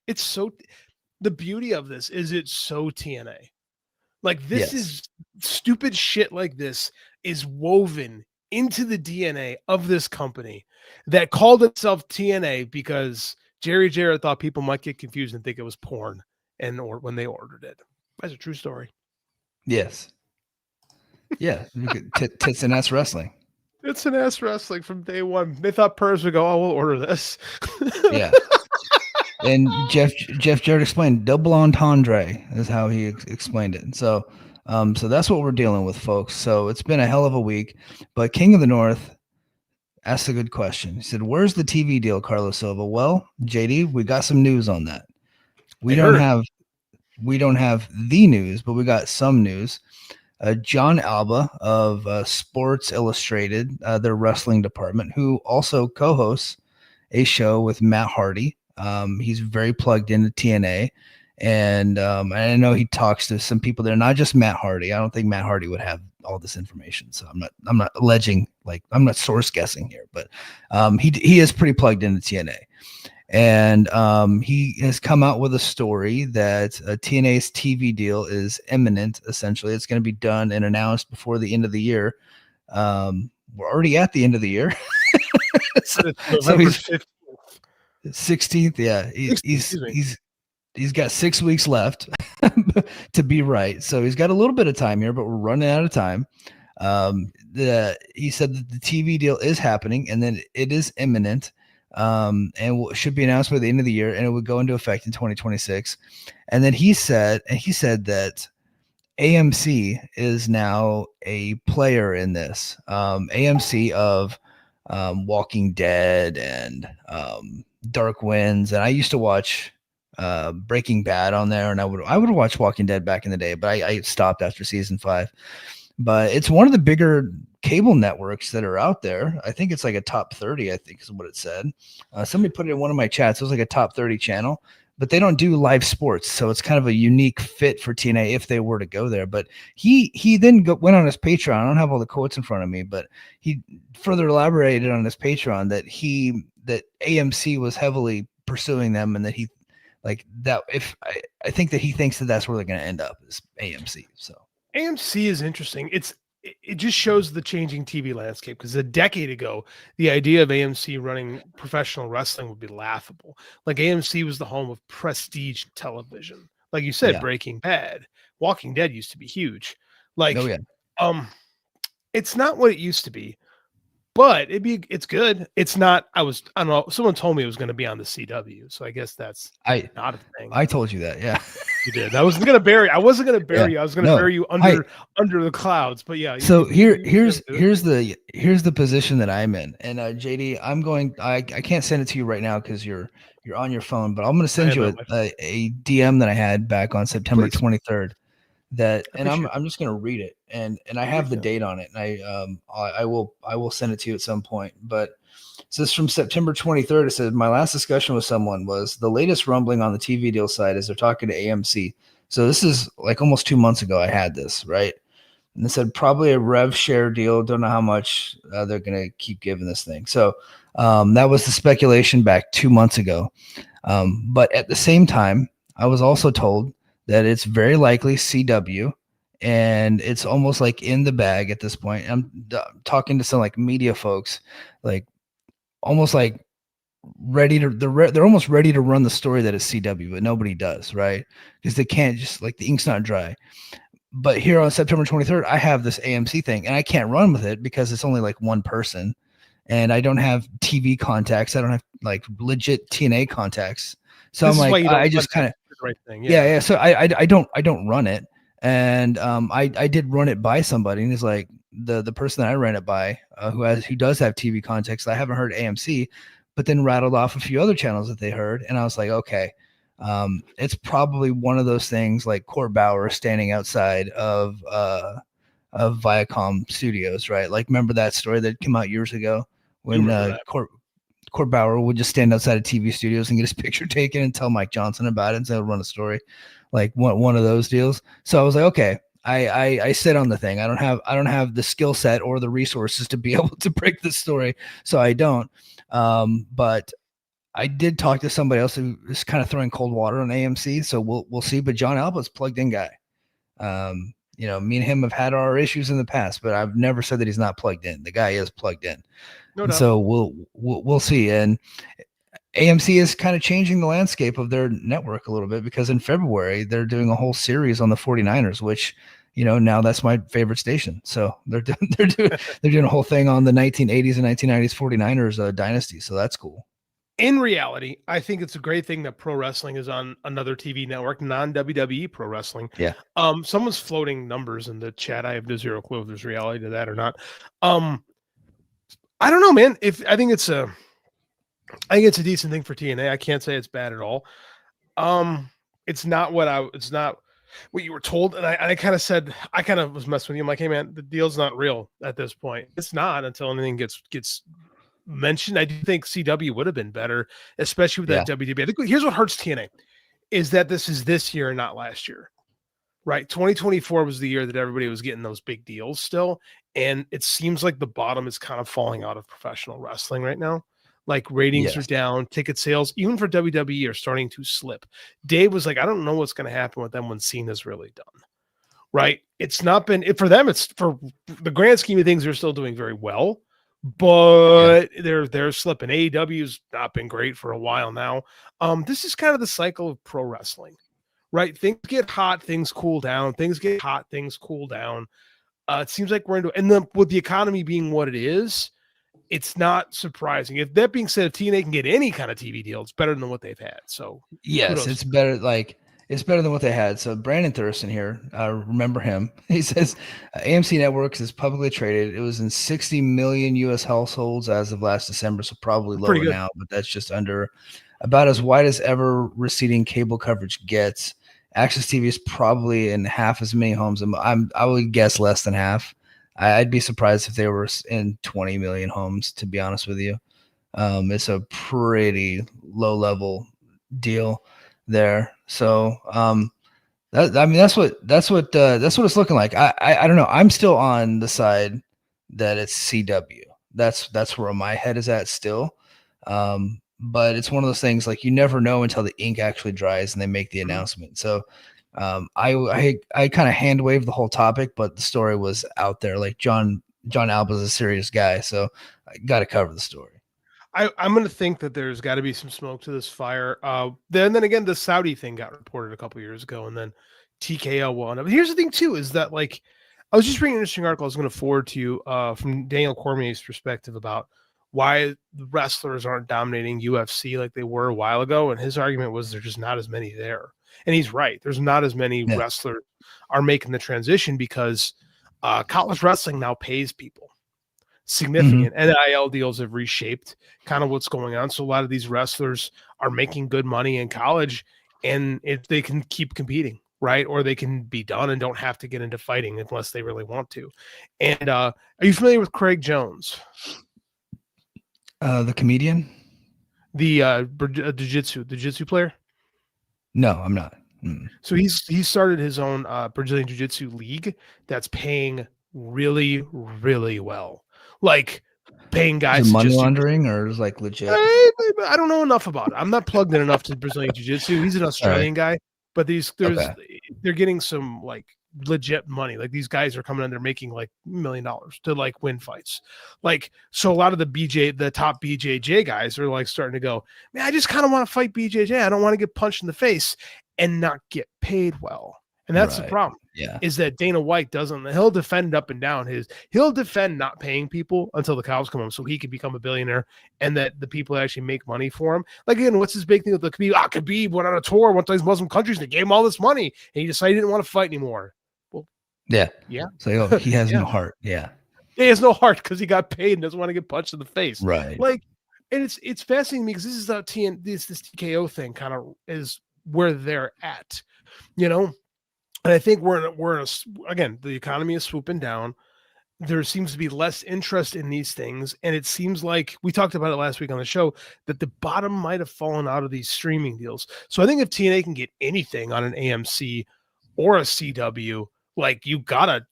it's so. The beauty of this is it's so TNA. Like this is stupid shit like this is woven into the DNA of this company that called itself TNA because Jerry Jarrett thought people might get confused and think it was porn or when they ordered it. That's a true story. Yes. Yeah, tits and ass wrestling. It's an ass wrestling from day one. They thought Purrs would go, oh, we'll order this. Yeah. And Jeff Jarrett explained double entendre is how he explained it. So, so that's what we're dealing with, folks. So it's been a hell of a week. But King of the North asked a good question. He said, "Where's the TV deal, Carlos Silva?" Well, JD, we got some news on that. We don't have the news, but we got some news. John Alba of Sports Illustrated, their wrestling department, who also co-hosts a show with Matt Hardy. He's very plugged into TNA, and I know he talks to some people there, not just Matt Hardy. I don't think Matt Hardy would have all this information, so I'm not alleging, like, I'm not source guessing here, but he is pretty plugged into TNA. And he has come out with a story that TNA's TV deal is imminent. Essentially, it's going to be done and announced before the end of the year. We're already at the end of the year. so he's 16th. Yeah, he's got 6 weeks left to be right. So he's got a little bit of time here, but we're running out of time. He said that the TV deal is happening and then it is imminent. And should be announced by the end of the year, and it would go into effect in 2026. And then he said that AMC is now a player in this. AMC of Walking Dead and Dark Winds, and I used to watch Breaking Bad on there, and I would watch Walking Dead back in the day, but I stopped after season 5. But it's one of the bigger cable networks that are out there. I think it's like a top 30, I think is what it said. Somebody put it in one of my chats. It was like a top 30 channel, but they don't do live sports. So it's kind of a unique fit for TNA if they were to go there. But he then went on his Patreon. I don't have all the quotes in front of me, but he further elaborated on his Patreon that AMC was heavily pursuing them, and that he like that. If I think that he thinks that that's where they're going to end up is AMC. So AMC is interesting. It just shows the changing TV landscape, because a decade ago, the idea of AMC running professional wrestling would be laughable. Like, AMC was the home of prestige television. Like you said, Breaking Bad, Walking Dead used to be huge. Like, it's not what it used to be, but it's good. It's not. I don't know. Someone told me it was going to be on the CW, so I guess that's not a thing. I told you that, yeah. You did. I wasn't going to bury you. I was going to bury you under the clouds. But yeah. So here's the position that I'm in, and JD, I can't send it to you right now because you're on your phone, but I'm going to send you a DM that I had back on September 23rd. And I'm just going to read it, and I have the date on it, and I will send it to you at some point. But so this is from September 23rd. It says, my last discussion with someone was the latest rumbling on the TV deal side is they're talking to AMC. So this is like almost 2 months ago I had this, right? And they said probably a rev share deal. Don't know how much they're going to keep giving this thing. So that was the speculation back 2 months ago. But at the same time, I was also told that it's very likely CW, and it's almost like in the bag at this point. I'm talking to some like media folks, like almost like they're almost ready to run the story that it's CW, but nobody does, right? Because they can't, just like the ink's not dry. But here on September 23rd, I have this AMC thing, and I can't run with it because it's only like one person, and I don't have TV contacts. I don't have like legit TNA contacts. So I'm like, I just kind of right thing. Yeah. So I don't run it, and I did run it by somebody, and it's like the person that I ran it by who does have TV contacts. I haven't heard AMC, but then rattled off a few other channels that they heard, and I was like, okay, it's probably one of those things like Court Bauer standing outside of Viacom Studios, right? Like, remember that story that came out years ago when Court Bauer would just stand outside of TV studios and get his picture taken and tell Mike Johnson about it, and so run a story, like one of those deals. So I was like, okay, I sit on the thing. I don't have the skill set or the resources to be able to break this story, so I don't. But I did talk to somebody else who is kind of throwing cold water on AMC, so we'll see. But John Alba's plugged in guy. Me and him have had our issues in the past, but I've never said that he's not plugged in. The guy is plugged in. No doubt. So we'll see. And AMC is kind of changing the landscape of their network a little bit, because in February they're doing a whole series on the 49ers, which now that's my favorite station. So they're doing a whole thing on the 1980s and 1990s 49ers dynasty. So that's cool. In reality, I think it's a great thing that pro wrestling is on another TV network, non-WWE pro wrestling. Yeah. Someone's floating numbers in the chat. I have zero clue if there's reality to that or not. I don't know, man. I think it's a decent thing for TNA. I can't say it's bad at all. It's not what you were told. And I kind of said, I kind of was messing with you. I'm like, hey man, the deal's not real at this point. It's not until anything gets mentioned. I do think CW would have been better, especially with that WWE. I think here's what hurts TNA is that this is this year and not last year, right? 2024 was the year that everybody was getting those big deals still. And it seems like the bottom is kind of falling out of professional wrestling right now. Like ratings are down, ticket sales, even for WWE, are starting to slip. Dave was like, I don't know what's going to happen with them when Cena's really done. Right? It's not been for them. It's for the grand scheme of things. They're still doing very well, but they're slipping. AEW's not been great for a while now. This is kind of the cycle of pro wrestling, right? Things get hot, things cool down. Things get hot, things cool down. It seems like we're into, and then with the economy being what it is, it's not surprising. If that being said, if TNA can get any kind of TV deal, it's better than what they've had. So yes, it's better. It's better than what they had. So Brandon Thurston here, remember him? He says AMC Networks is publicly traded. It was in 60 million U.S. households as of last December, so probably lower now. But that's just under about as wide as ever receding cable coverage gets. Access TV is probably in half as many homes. I would guess less than half. I'd be surprised if they were in 20 million homes, to be honest with you. It's a pretty low level deal there. So, that's what it's looking like. I don't know. I'm still on the side that it's CW. That's where my head is at still. But it's one of those things like you never know until the ink actually dries and they make the announcement. So, I kind of hand waved the whole topic, but the story was out there. Like John Alba's a serious guy, so I got to cover the story. I'm going to think that there's got to be some smoke to this fire. Then again, the Saudi thing got reported a couple years ago, and then TKO won. But here's the thing too: is that like I was just reading an interesting article I was going to forward to you from Daniel Cormier's perspective about why the wrestlers aren't dominating UFC like they were a while ago, and his argument was there's just not as many there. And he's right. There's not as many wrestlers are making the transition because college wrestling now pays people significant. NIL deals have reshaped kind of what's going on. So a lot of these wrestlers are making good money in college, and if they can keep competing, right? Or they can be done and don't have to get into fighting unless they really want to. And are you familiar with Craig Jones? The comedian? The jiu-jitsu player? No, I'm not. So he started his own Brazilian Jiu-Jitsu league that's paying really, really well. Like paying guys money laundering or is like legit? I don't know enough about it. I'm not plugged in enough to Brazilian Jiu-Jitsu. He's an Australian guy, but they're getting some like legit money. Like these guys are coming in, they're making like $1 million to like win fights. Like, so a lot of the top BJJ guys are like starting to go, man, I just kind of want to fight BJJ. I don't want to get punched in the face and not get paid well. And that's the problem. Yeah. Is that Dana White he'll defend up and down he'll defend not paying people until the cows come home so he can become a billionaire and that the people actually make money for him. Like, again, what's his big thing with the Khabib? Khabib went on a tour, went to these Muslim countries, they gave him all this money, and he decided he didn't want to fight anymore. Well, yeah. So he has no heart. Yeah. He has no heart because he got paid and doesn't want to get punched in the face. Right. Like, and it's fascinating because this is how this TKO thing kind of is where they're at, you know? And I think again, the economy is swooping down. There seems to be less interest in these things. And it seems like we talked about it last week on the show that the bottom might have fallen out of these streaming deals. So I think if TNA can get anything on an AMC or a CW, like you gotta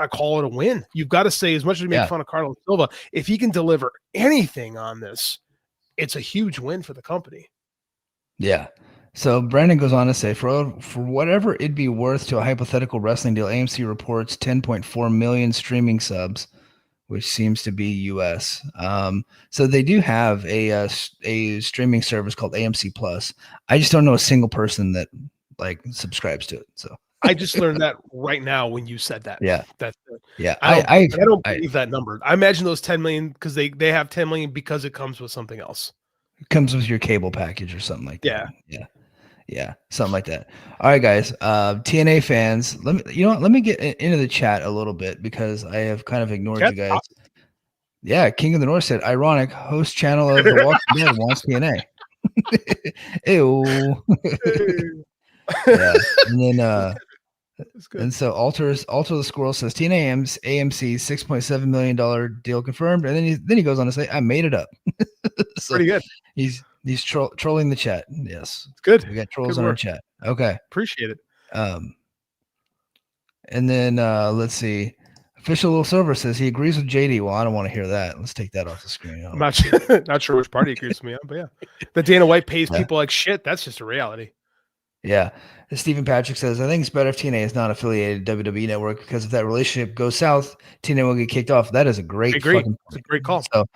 call it a win. You've got to say, as much as we make fun of Carlos Silva, if he can deliver anything on this, it's a huge win for the company. Yeah. So Brandon goes on to say, for whatever it'd be worth to a hypothetical wrestling deal, AMC reports 10.4 million streaming subs, which seems to be US. So they do have a streaming service called AMC Plus. I just don't know a single person that like subscribes to it. So I just learned that right now when you said that. Yeah. That's Yeah. I don't believe that number. I imagine those 10 million because they have 10 million because it comes with something else. It comes with your cable package or something like that. Yeah. Yeah. Yeah. Something like that. All right, guys. TNA fans, let me get into the chat a little bit because I have kind of ignored you guys. Yeah, King of the North said, ironic, host channel of The Walking Dead wants TNA. Ew. Yeah. And then and so Alter the Squirrel says TNA AMC $6.7 million deal confirmed. And then he goes on to say, I made it up. So pretty good. He's trolling the chat. Yes. It's good. We got trolls on our chat. Okay. Appreciate it. And then let's see. Official Little Silver says he agrees with JD. Well, I don't want to hear that. Let's take that off the screen. I'm not sure which party agrees with me on, but yeah. That Dana White pays people like shit. That's just a reality. Yeah. Stephen Patrick says, I think it's better if TNA is not affiliated WWE Network because if that relationship goes south, TNA will get kicked off. That is a great fucking It's a great call. So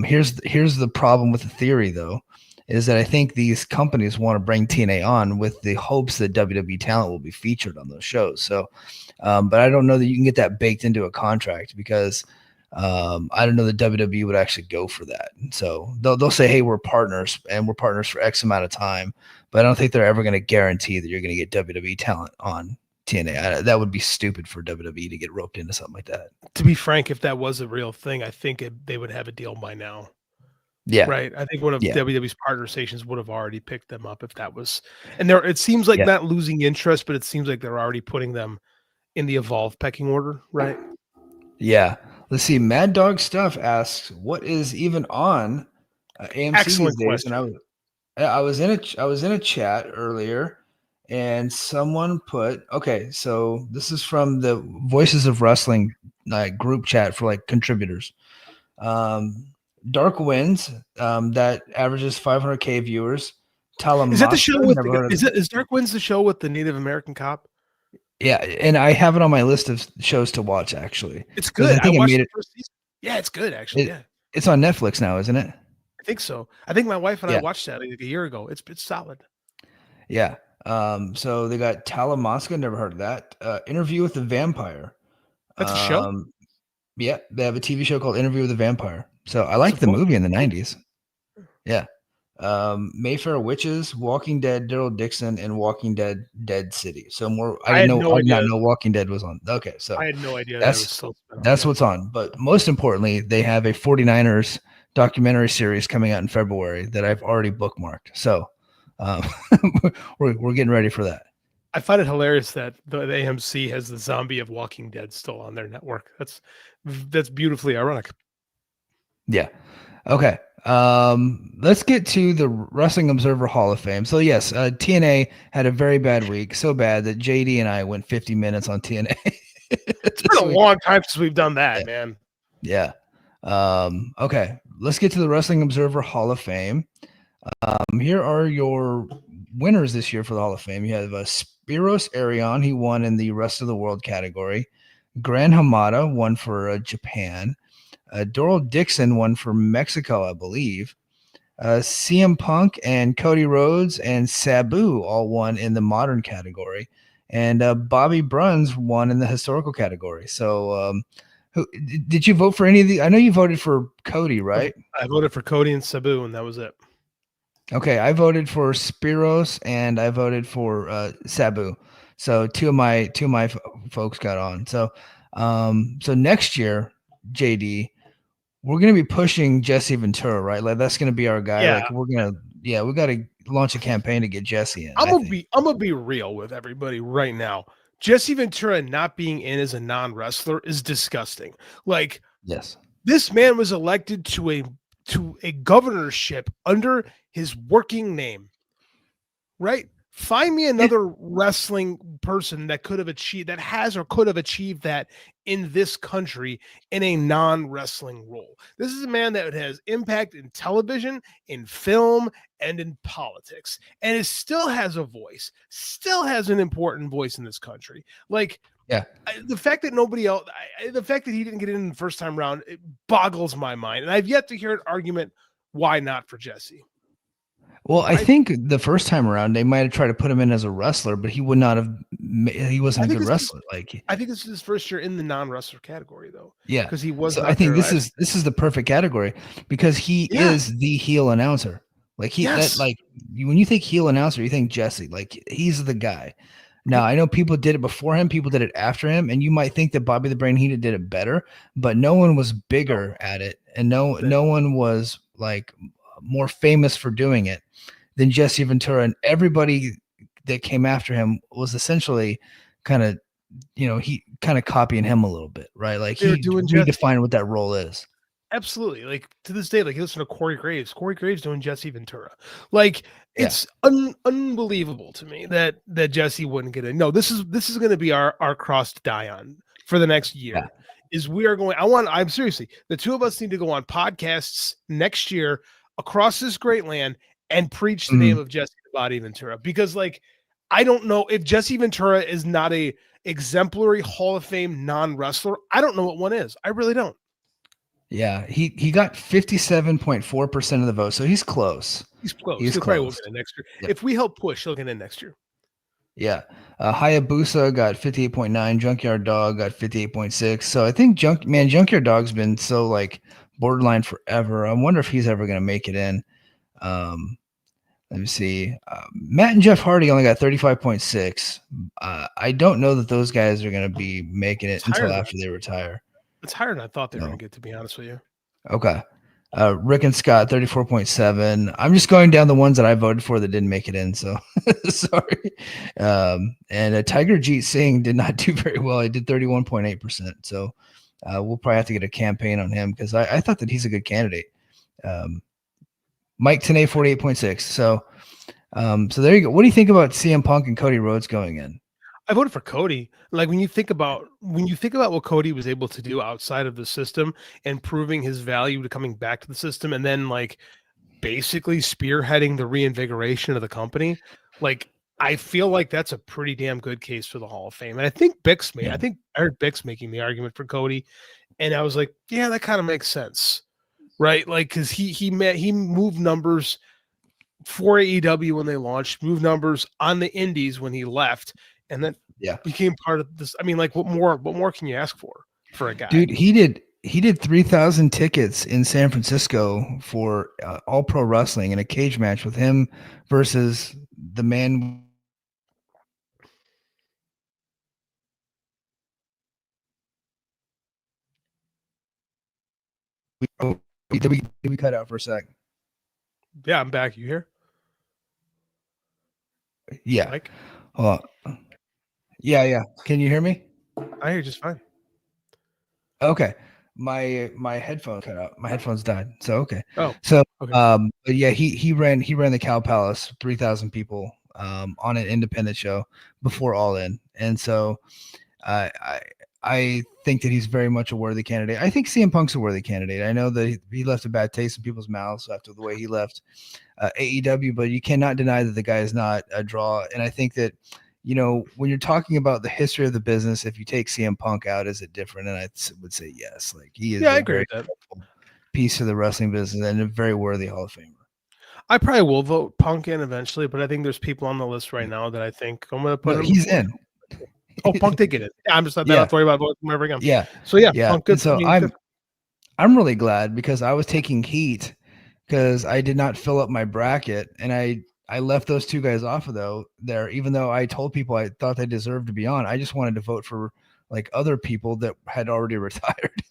here's the problem with the theory though, is that I think these companies want to bring TNA on with the hopes that WWE talent will be featured on those shows. So but I don't know that you can get that baked into a contract because I don't know that WWE would actually go for that. So they'll say, hey, we're partners and we're partners for X amount of time, but I don't think they're ever going to guarantee that you're going to get WWE talent on TNA. That would be stupid for WWE to get roped into something like that. To be frank, if that was a real thing, I think they would have a deal by now. Yeah. Right. I think one of WWE's partner stations would have already picked them up if that was, and it seems like not losing interest, but it seems like they're already putting them in the Evolve pecking order, right? Yeah. Let's see. Mad Dog Stuff asks, "What is even on AMC Excellent these days?" question. And I was in a chat earlier, and someone put, "Okay, so this is from the Voices of Wrestling group chat for like contributors. Dark Winds that averages 500K viewers. Talamasa, is that the show with is Dark Winds the show with the Native American cop? Yeah, and I have it on my list of shows to watch. Actually, it's good. I think I watched made the first season. Yeah, it's good. Actually, it's on Netflix now, isn't it? I think so. I think my wife and I watched that like a year ago. It's solid. Yeah. So they got Talamasca. Never heard of that. Interview with the Vampire. That's a show. Yeah, they have a TV show called Interview with the Vampire. So I liked the movie in the 90s. Yeah. Mayfair Witches, Walking Dead, Daryl Dixon, and Walking Dead, Dead City. So more. I did not know Walking Dead was on. Okay, so I had no idea that's what's on. But most importantly, they have a 49ers documentary series coming out in February that I've already bookmarked. So we're getting ready for that. I find it hilarious that the AMC has the zombie of Walking Dead still on their network. That's beautifully ironic. Yeah. Okay. Let's get to the Wrestling Observer Hall of Fame. So yes, TNA had a very bad week, so bad that JD and I went 50 minutes on TNA. It's been a long time since we've done that, man. Yeah. Okay, let's get to the Wrestling Observer Hall of Fame. Here are your winners this year for the Hall of Fame. You have Spiros Arion. He won in the Rest of the World category. Gran Hamada won for Japan. Daryl Dixon won for Mexico, I believe. CM Punk and Cody Rhodes and Sabu all won in the modern category. And Bobby Bruns won in the historical category. So did you vote for any of the? I know you voted for Cody, right? I voted for Cody and Sabu, and that was it. Okay, I voted for Spiros and I voted for Sabu. So two of my folks got on. So so next year, JD, we're gonna be pushing Jesse Ventura, right? Like that's gonna be our guy. Yeah. Like we got to launch a campaign to get Jesse in. I'm gonna be real with everybody right now. Jesse Ventura not being in as a non-wrestler is disgusting. Like, yes, this man was elected to a governorship under his working name, right? Find me another wrestling person that could have achieved that in this country in a non-wrestling role. This is a man that has impact in television, in film, and in politics, and it still has a voice, still has an important voice in this country. Like, yeah, the fact that the fact that he didn't get in the first time around, it boggles my mind, and I've yet to hear an argument why not for Jesse. Well, I think the first time around they might have tried to put him in as a wrestler, but he would not have he wasn't a good wrestler. I think this is his first year in the non-wrestler category, though. Yeah, because he was so not I think there this is the perfect category because he is the heel announcer. Like when you think heel announcer, you think Jesse. Like he's the guy. Now I know people did it before him, people did it after him, and you might think that Bobby the Brain Heenan did it better, but no one was bigger at it, and no one was like more famous for doing it than Jesse Ventura, and everybody that came after him was essentially kind of, he kind of copying him a little bit, right? Like he redefined what that role is. Absolutely. Like to this day, like you listen to Corey Graves doing Jesse Ventura. Like it's unbelievable to me that Jesse wouldn't get it. No, this is going to be our cross to die on for the next year. Yeah. Is we are going. I'm seriously, the two of us need to go on podcasts next year across this great land and preach the name of Jesse the Body Ventura, because like I don't know if Jesse Ventura is not a exemplary Hall of Fame non-wrestler. I don't know what one is. I really don't. Yeah, he got 57.4% of the vote, so he's close. He's close. He'll probably get in next year. Yeah. If we help push, he'll get in next year. Yeah. Hayabusa got 58.9. Junkyard Dog got 58.6. So I think Junkyard Dog's been so like borderline forever. I wonder if he's ever going to make it in. Let me see. Matt and Jeff Hardy only got 35.6. I don't know that those guys are going to be making it until after they retire. It's higher than I thought they were going to get, to be honest with you. Okay. Rick and Scott, 34.7. I'm just going down the ones that I voted for that didn't make it in. So sorry. And Tiger Jeet Singh did not do very well. He did 31.8%. So we'll probably have to get a campaign on him because I thought that he's a good candidate. Mike Tenay, 48.6. So there you go. What do you think about CM Punk and Cody Rhodes going in? I voted for Cody. Like when you think about what Cody was able to do outside of the system and proving his value to coming back to the system, and then like basically spearheading the reinvigoration of the company, like I feel like that's a pretty damn good case for the Hall of Fame. And I think I heard Bix making the argument for Cody, and I was like, yeah, that kind of makes sense, right? Like because he moved numbers for AEW when they launched, moved numbers on the Indies when he left. And then became part of this. I mean, like what more can you ask for a guy? Dude, he did 3,000 tickets in San Francisco for All Pro Wrestling in a cage match with him versus the man. Did we cut out for a sec? Yeah, I'm back. You here? Yeah. Mike? Hold on. Yeah. Can you hear me? I hear you just fine. Okay. My headphone cut out. My headphones died. So okay. Oh. So okay. But yeah, he ran the Cow Palace, 3,000 people on an independent show before All In. And so I think that he's very much a worthy candidate. I think CM Punk's a worthy candidate. I know that he left a bad taste in people's mouths after the way he left AEW, but you cannot deny that the guy is not a draw. And I think that when you're talking about the history of the business, if you take CM Punk out, is it different? And I would say yes. Like he is a very piece of the wrestling business and a very worthy Hall of Famer. I probably will vote Punk in eventually, but I think there's people on the list right now that I think I'm going to put him. He's in. Oh, Punk did get it. Yeah, I'm just not that worried about voting him ever again. Yeah. So yeah. Punk good. So I'm really glad because I was taking heat because I did not fill up my bracket and I left those two guys off of there, even though I told people I thought they deserved to be on. I just wanted to vote for like other people that had already retired.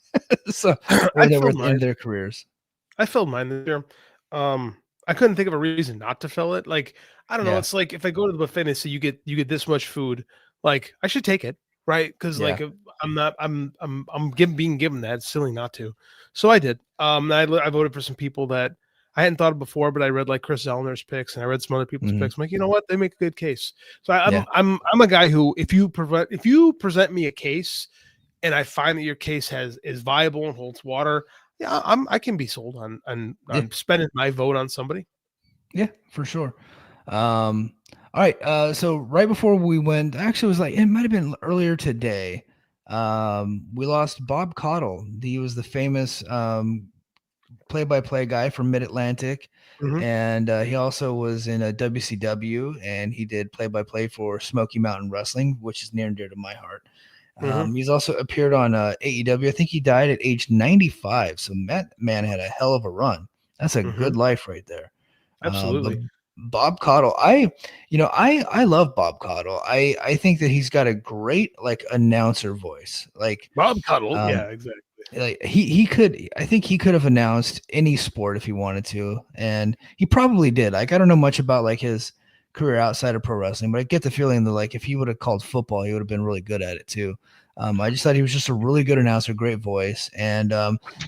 So or they were in their careers. I filled mine this year. I couldn't think of a reason not to fill it. Like, I don't know. It's like if I go to the buffet and they say you get this much food, like I should take it, right? Because like I'm being given that. It's silly not to. So I did. I voted for some people that I hadn't thought of before, but I read like Chris Zellner's picks and I read some other people's picks. I'm like, you know what? They make a good case. So I'm a guy who, if you present me a case and I find that your case is viable and holds water, I can be sold on spending my vote on somebody. Yeah, for sure. All right. So right before we went, actually it was like, it might've been earlier today. We lost Bob Caudle. He was the famous, play-by-play guy from Mid-Atlantic. Mhm. and he also was in a WCW, and he did play-by-play for Smoky Mountain Wrestling, which is near and dear to my heart. Mhm. He's also appeared on AEW. I think he died at age 95, so that man had a hell of a run. That's a Mhm. good life right there. But Absolutely. Bob Caudle, I love Bob Caudle. I think that he's got a great like announcer voice. Bob Cuddle. Um, Yeah, exactly. like he could, I think he could have announced any sport if he wanted to, and he probably did. Like, I don't know much about like his career outside of pro wrestling, but I get the feeling that like if he would have called football, he would have been really good at it too. I just thought he was just a really good announcer, great voice, and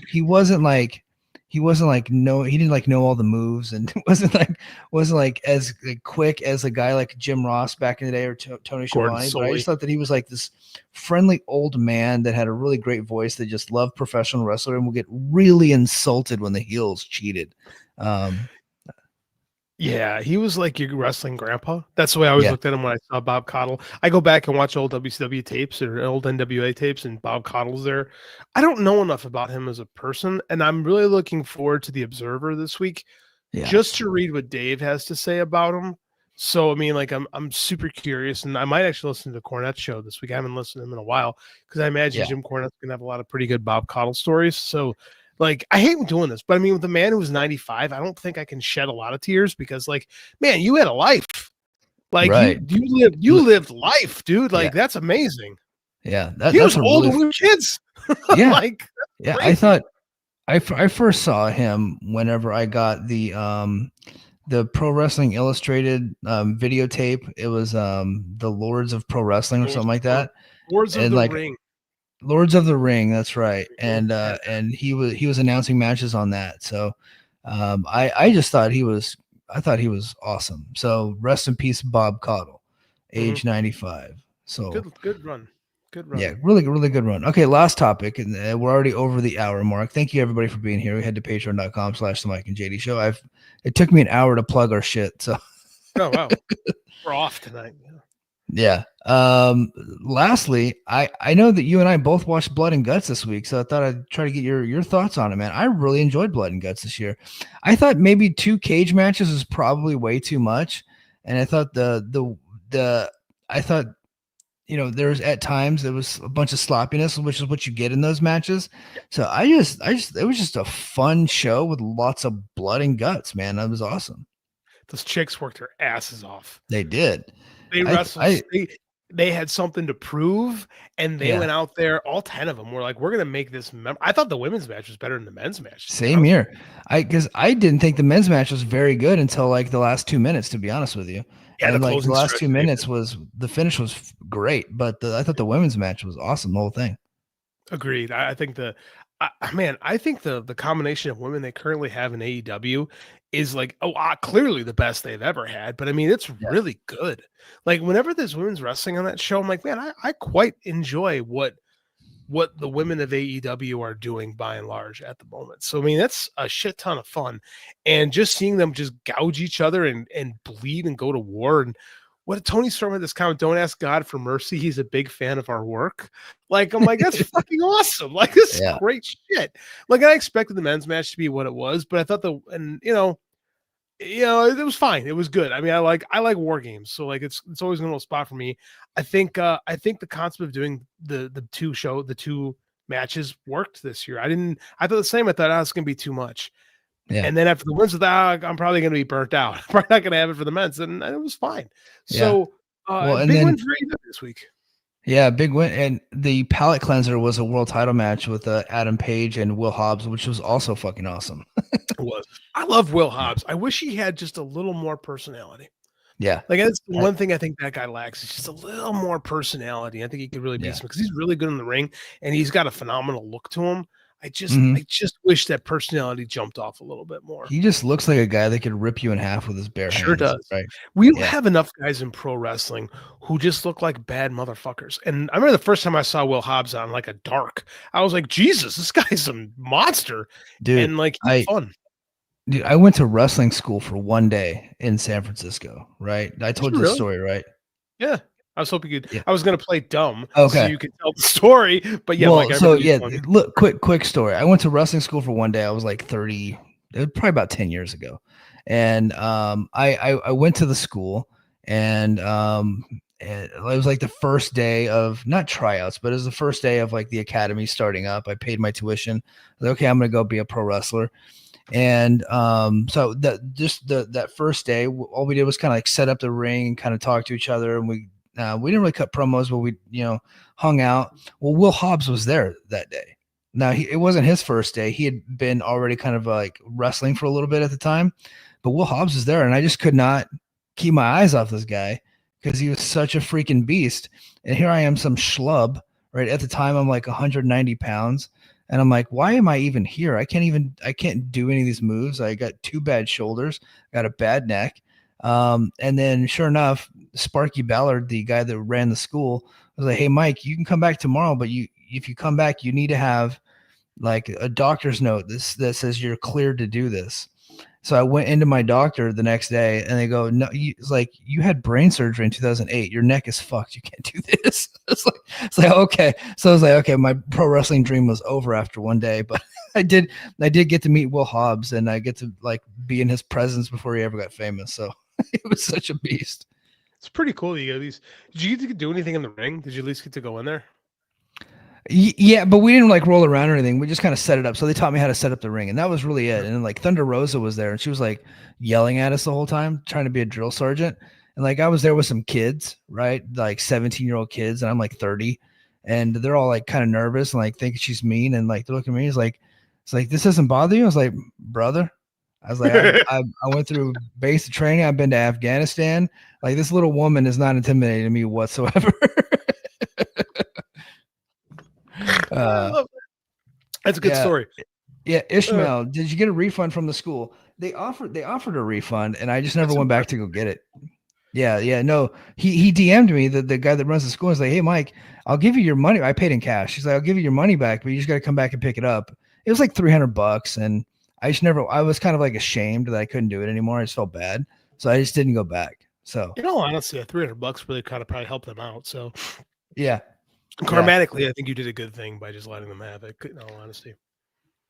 he wasn't like he didn't like know all the moves, and wasn't like as like, quick as a guy like Jim Ross back in the day, or Tony Gordon Schiavone. But I Soley. just thought that he was like this friendly old man that had a really great voice, that just loved professional wrestler and will get really insulted when the heels cheated. Yeah, he was like your wrestling grandpa. That's the way I always Yeah. looked at him when I saw Bob Caudle. I go back and watch old WCW tapes or old NWA tapes, and Bob Caudle's there. I don't know enough about him as a person, and I'm really looking forward to the Observer this week, Yeah. just to read what Dave has to say about him. So I mean, like I'm super curious, and I might actually listen to the Cornette show this week. I haven't listened to him in a while because I imagine Yeah. Jim Cornette's gonna have a lot of pretty good Bob Caudle stories. So like, I hate doing this, but I mean, with the man who was 95, I don't think I can shed a lot of tears because, like, man, you had a life. Like Right. you lived life, dude. Like, Yeah. that's amazing. Yeah. He was That's a old really, with kids. yeah. Like, Yeah. crazy. I thought I first saw him whenever I got the Pro Wrestling Illustrated videotape. It was the Lords of Pro Wrestling or something like that. Words of And the like Ring. Lords of the Ring, that's right. Yeah. And he was announcing matches on that. So I just thought he was awesome. So rest in peace, Bob Caudle, age 95. So Good run. Good run. yeah, really good run. Okay, last topic, and we're already over the hour mark. Thank you everybody for being here. We head to patreon.com/the Mike and JD show. It took me an hour to plug our shit. So Oh wow. We're off tonight. yeah. Lastly, I know that you and I both watched Blood and Guts this week, so I thought I'd try to get your thoughts on it, man. I really enjoyed Blood and Guts this year. I thought maybe 2 cage matches was probably way too much, and I thought there's at times there was a bunch of sloppiness, which is what you get in those matches. So it was just a fun show with lots of blood and guts, man. That was awesome. Those chicks worked their asses off. They did. They wrestled. They had something to prove, and they went out there. All 10 of them were like, "We're gonna make this." I thought the women's match was better than the men's match. Same here. Because I didn't think the men's match was very good until like the last 2 minutes, to be honest with you. Yeah, and like the last 2 minutes the finish was great, but I thought the women's match was awesome, the whole thing. Agreed. I think I think the combination of women they currently have in AEW is like clearly the best they've ever had. But I mean, it's really good. Like whenever there's women's wrestling on that show, I'm like, man, I quite enjoy what the women of AEW are doing by and large at the moment. So I mean, that's a shit ton of fun, and just seeing them just gouge each other and bleed and go to war. And what did Tony Storm had this comment? Don't ask God for mercy. He's a big fan of our work. Like, I'm like, that's fucking awesome. Like, this is great shit. Like, I expected the men's match to be what it was, but I thought it was fine. It was good. I mean, I like war games, so like it's always going to spot for me. I think the concept of doing the two matches worked this year. I thought the same. I thought it's going to be too much. Yeah. And then after the wins of that, I'm probably going to be burnt out. I'm probably not going to have it for the men's, and it was fine. So, big win for AEW this week. Yeah, big win. And the palate cleanser was a world title match with Adam Page and Will Hobbs, which was also fucking awesome. It was. I love Will Hobbs. I wish he had just a little more personality. Yeah. Like that's the one thing I think that guy lacks is just a little more personality. I think he could really beat some because he's really good in the ring and he's got a phenomenal look to him. I just wish that personality jumped off a little bit more. He just looks like a guy that could rip you in half with his bare hands. Sure does. Right. We don't have enough guys in pro wrestling who just look like bad motherfuckers. And I remember the first time I saw Will Hobbs on like a dark, I was like, Jesus, this guy's a monster. Dude, and like he's fun. Dude, I went to wrestling school for 1 day in San Francisco, right? I told you the story, right? Yeah. I was hoping I was going to play dumb so you could tell the story, but yeah. Look, quick story. I went to wrestling school for 1 day. I was like 30, probably about 10 years ago. And I went to the school, and it was like the first day of not tryouts, but it was the first day of like the academy starting up. I paid my tuition. I was like, okay, I'm gonna go be a pro wrestler. And so that first day, all we did was kind of like set up the ring and kind of talk to each other, and we didn't really cut promos, but we hung out. Well, Will Hobbs was there that day. Now it wasn't his first day. He had been already kind of like wrestling for a little bit at the time, but Will Hobbs was there, and I just could not keep my eyes off this guy because he was such a freaking beast. And here I am, some schlub. Right at the time, I'm like 190 pounds. And I'm like, why am I even here? I can't do any of these moves. I got 2 bad shoulders, got a bad neck. And then sure enough, Sparky Ballard, the guy that ran the school, was like, hey, Mike, you can come back tomorrow, but if you come back, you need to have like a doctor's note that says you're cleared to do this. So I went into my doctor the next day, and they go, no, it's like, you had brain surgery in 2008. Your neck is fucked. You can't do this. It's like, okay. So I was like, okay, my pro wrestling dream was over after one day, but I did get to meet Will Hobbs, and I get to like be in his presence before he ever got famous. So it was such a beast. It's pretty cool. You get these. Did you get to do anything in the ring? Did you at least get to go in there? Yeah, but we didn't like roll around or anything. We just kind of set it up. So they taught me how to set up the ring, and that was really it. And then like Thunder Rosa was there, and she was like yelling at us the whole time, trying to be a drill sergeant. And like I was there with some kids, right? Like 17-year-old kids, and I'm like 30, and they're all like kind of nervous and like thinking she's mean, and like they're looking at me. It's like this doesn't bother you? I was like, brother. I was like, I went through basic training. I've been to Afghanistan. Like this little woman is not intimidating me whatsoever. That's a good story. Yeah, Ishmael, did you get a refund from the school? They offered a refund, and I just never went back to go get it. Yeah, no. He DM'd me, the guy that runs the school, is like, hey Mike, I'll give you your money. I paid in cash. He's like, I'll give you your money back, but you just got to come back and pick it up. It was like $300, and I was kind of like ashamed that I couldn't do it anymore. I just felt bad, so I just didn't go back. So honestly, $300 really kind of probably helped them out. So yeah. Karmatically, I think you did a good thing by just letting them have it. In all honesty,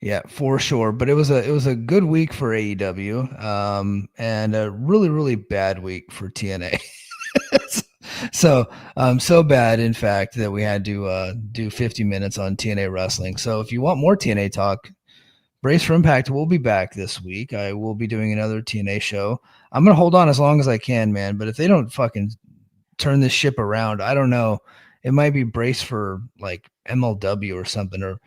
yeah, for sure. But it was a good week for AEW, and a really really bad week for TNA. so bad, in fact, that we had to do 50 minutes on TNA wrestling. So if you want more TNA talk, Brace for Impact will be back this week. I will be doing another TNA show. I'm gonna hold on as long as I can, man. But if they don't fucking turn this ship around, I don't know. It might be Brace for like MLW or something, or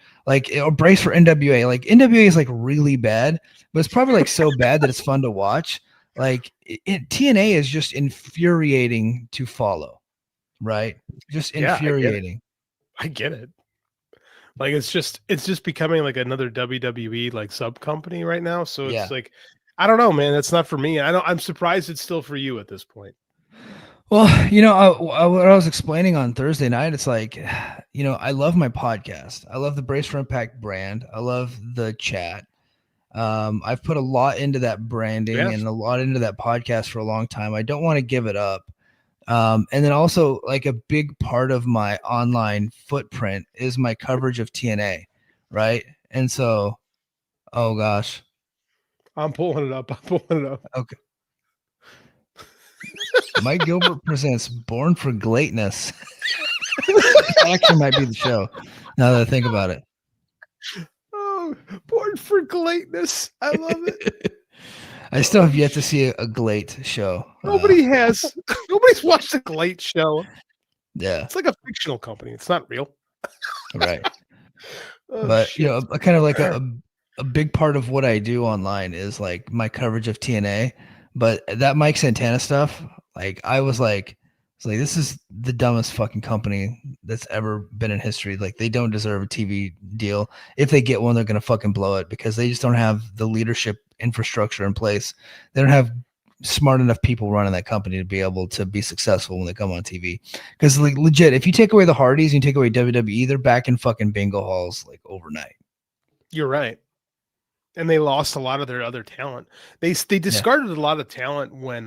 Brace for NWA. Like NWA is like really bad, but it's probably like so bad that it's fun to watch. Like TNA is just infuriating to follow, right? Just infuriating. I get it. Like it's just becoming like another WWE like sub company right now. So it's like, I don't know, man. That's not for me. I'm surprised it's still for you at this point. Well, what I was explaining on Thursday night, it's like, I love my podcast. I love the Brace for Impact brand. I love the chat. I've put a lot into that branding and a lot into that podcast for a long time. I don't want to give it up. And then also like a big part of my online footprint is my coverage of TNA. Right. And so, oh gosh, I'm pulling it up. Okay. Mike Gilbert presents Born for Greatness. That actually might be the show, now that I think about it. Oh, Born for Greatness. I love it. I still have yet to see a Glate show. Nobody's watched a Glate show. Yeah. It's like a fictional company. It's not real. Right. But, shit. Kind of like a big part of what I do online is like my coverage of TNA. But that Mike Santana stuff, like I was like, this is the dumbest fucking company that's ever been in history. Like they don't deserve a TV deal. If they get one, they're going to fucking blow it because they just don't have the leadership infrastructure in place. They don't have smart enough people running that company to be able to be successful when they come on TV. Because like legit, if you take away the Hardys and you take away WWE, they're back in fucking bingo halls like overnight. You're right. And they lost a lot of their other talent. They discarded a lot of talent when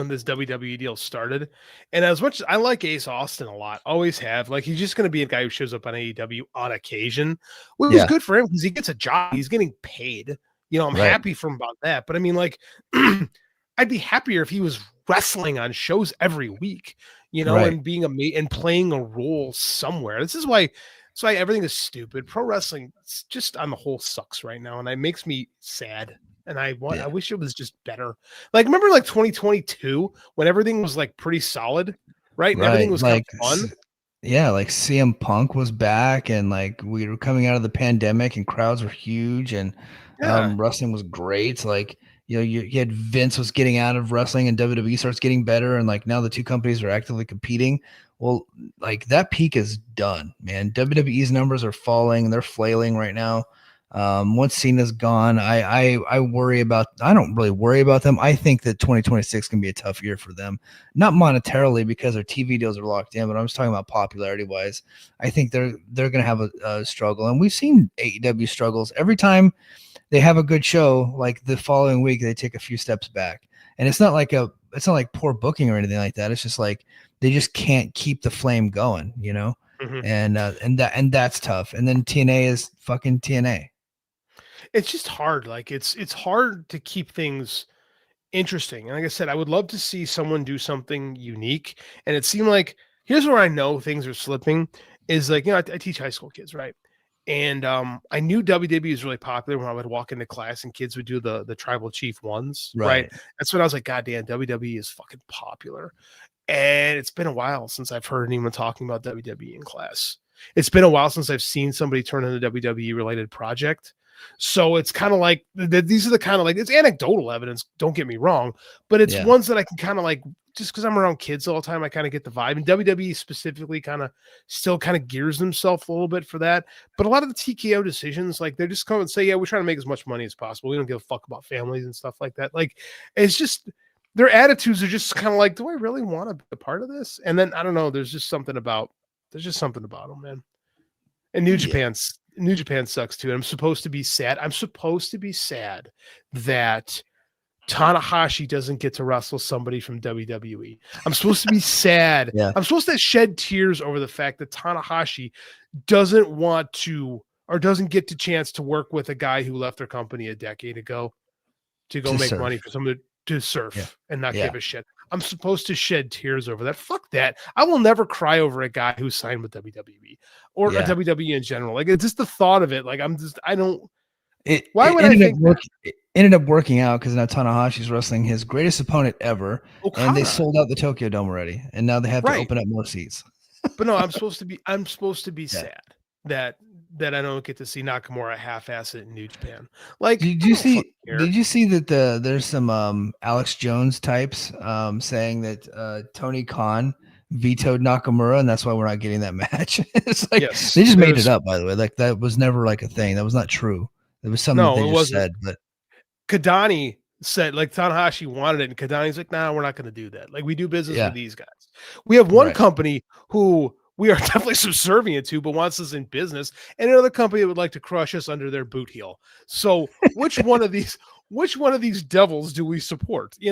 this WWE deal started. And as much as I like Ace Austin a lot, always have, like he's just going to be a guy who shows up on AEW on occasion, which is good for him because he gets a job. He's getting paid. I'm happy for him about that. But I mean, like, I'd be happier if he was wrestling on shows every week, and being and playing a role somewhere. This is why everything is stupid. Pro wrestling just on the whole sucks right now, and it makes me sad. And I wish it was just better. Like, remember like 2022 when everything was like pretty solid, right? And everything was like kind of fun. Yeah, like CM Punk was back, and like we were coming out of the pandemic, and crowds were huge, and wrestling was great. Like, you had Vince was getting out of wrestling, and WWE starts getting better, and like now the two companies are actively competing. Well, like that peak is done, man. WWE's numbers are falling, and they're flailing right now. Once Cena's gone, I worry about. I don't really worry about them. I think that 2026 can be a tough year for them, not monetarily because their TV deals are locked in, but I'm just talking about popularity wise. I think they're going to have a struggle, and we've seen AEW struggles every time they have a good show. Like the following week, they take a few steps back, and it's not like poor booking or anything like that. It's just like they just can't keep the flame going, Mm-hmm. and that's tough. And then TNA is fucking TNA. It's just hard. Like it's hard to keep things interesting. And like I said, I would love to see someone do something unique. And it seemed like here's where I know things are slipping is like, I teach high school kids, right? And I knew WWE was really popular when I would walk into class and kids would do the tribal chief ones, right? That's when I was like, God damn, WWE is fucking popular. And it's been a while since I've heard anyone talking about WWE in class. It's been a while since I've seen somebody turn in a WWE related project. So it's kind of like these are the kind of like it's anecdotal evidence. Don't get me wrong, but it's ones that I can kind of like just because I'm around kids all the time. I kind of get the vibe, and WWE specifically kind of still kind of gears themselves a little bit for that. But a lot of the TKO decisions, like they're just come and say, yeah, we're trying to make as much money as possible. We don't give a fuck about families and stuff like that. Like it's just their attitudes are just kind of like, do I really want to be a part of this? And then I don't know. There's just something about them, man. And New Japan sucks too. And I'm supposed to be sad. That Tanahashi doesn't get to wrestle somebody from WWE. I'm supposed to be sad. I'm supposed to shed tears over the fact that Tanahashi doesn't want to or doesn't get the chance to work with a guy who left their company a decade ago to make money for someone to surf and not give a shit. I'm supposed to shed tears over that. Fuck that. I will never cry over a guy who signed with WWE or WWE in general. Like it's just the thought of it. Like it ended up working out because now Tanahashi's wrestling his greatest opponent ever, Okada. And they sold out the Tokyo Dome already, and now they have to open up more seats. But no, I'm supposed to be sad that I don't get to see Nakamura half-ass it in New Japan. Like, did you see that there's some Alex Jones types saying that Tony Khan vetoed Nakamura, and that's why we're not getting that match. It's like they just made it up, by the way. Like that was never like a thing. That was not true. It was something that they just said. But Kadani said like Tanahashi wanted it, and Kadani's like, nah, we're not going to do that. Like we do business with these guys. We have one company who we are definitely subservient to, but wants us in business, and another company that would like to crush us under their boot heel. So which one of these devils do we support? Fuck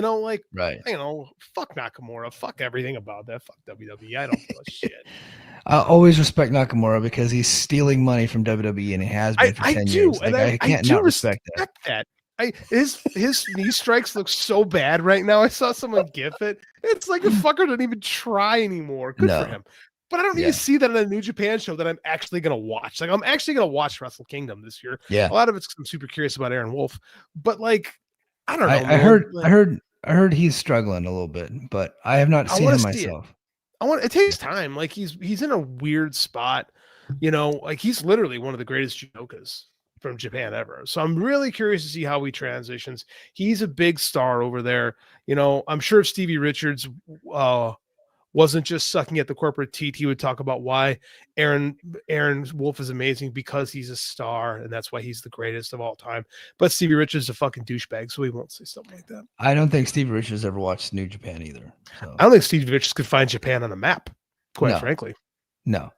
Nakamura, fuck everything about that. Fuck WWE. I don't give a shit. I always respect Nakamura because he's stealing money from WWE, and he has been for 10 years. Like, I can't not respect that. His knee strikes look so bad right now. I saw someone gif it. It's like the fucker doesn't even try anymore. Good for him. But I don't need to see that in a New Japan show that I'm actually going to watch. Like, I'm actually going to watch Wrestle Kingdom this year. Yeah. A lot of it's because I'm super curious about Aaron Wolf. But, like, I don't know. I heard he's struggling a little bit, but I have not seen him myself. It takes time. Like, he's in a weird spot. Like, he's literally one of the greatest judokas from Japan ever. So I'm really curious to see how he transitions. He's a big star over there. I'm sure if Stevie Richards wasn't just sucking at the corporate teat, he would talk about why Aaron Wolf is amazing because he's a star, and that's why he's the greatest of all time. But Stevie Richards is a fucking douchebag, so he won't say something like that. I don't think Stevie Richards ever watched New Japan either. So. I don't think Stevie Richards could find Japan on a map, quite frankly. No.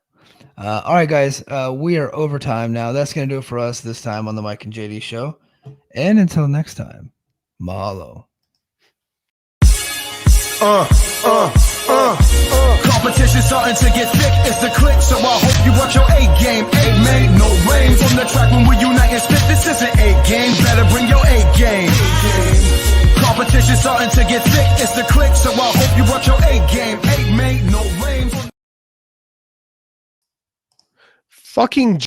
All right, guys, we are over time now. That's going to do it for us this time on the Mike and JD show. And until next time, mahalo. Competition starting to get thick, it's the click, so I hope you watch your A game. Amen, no rain from the track when we unite and spit. This isn't A game, better bring your Competition starting to get thick, it's the click, so I hope you brought your A game. 8 mate, no rain. Fucking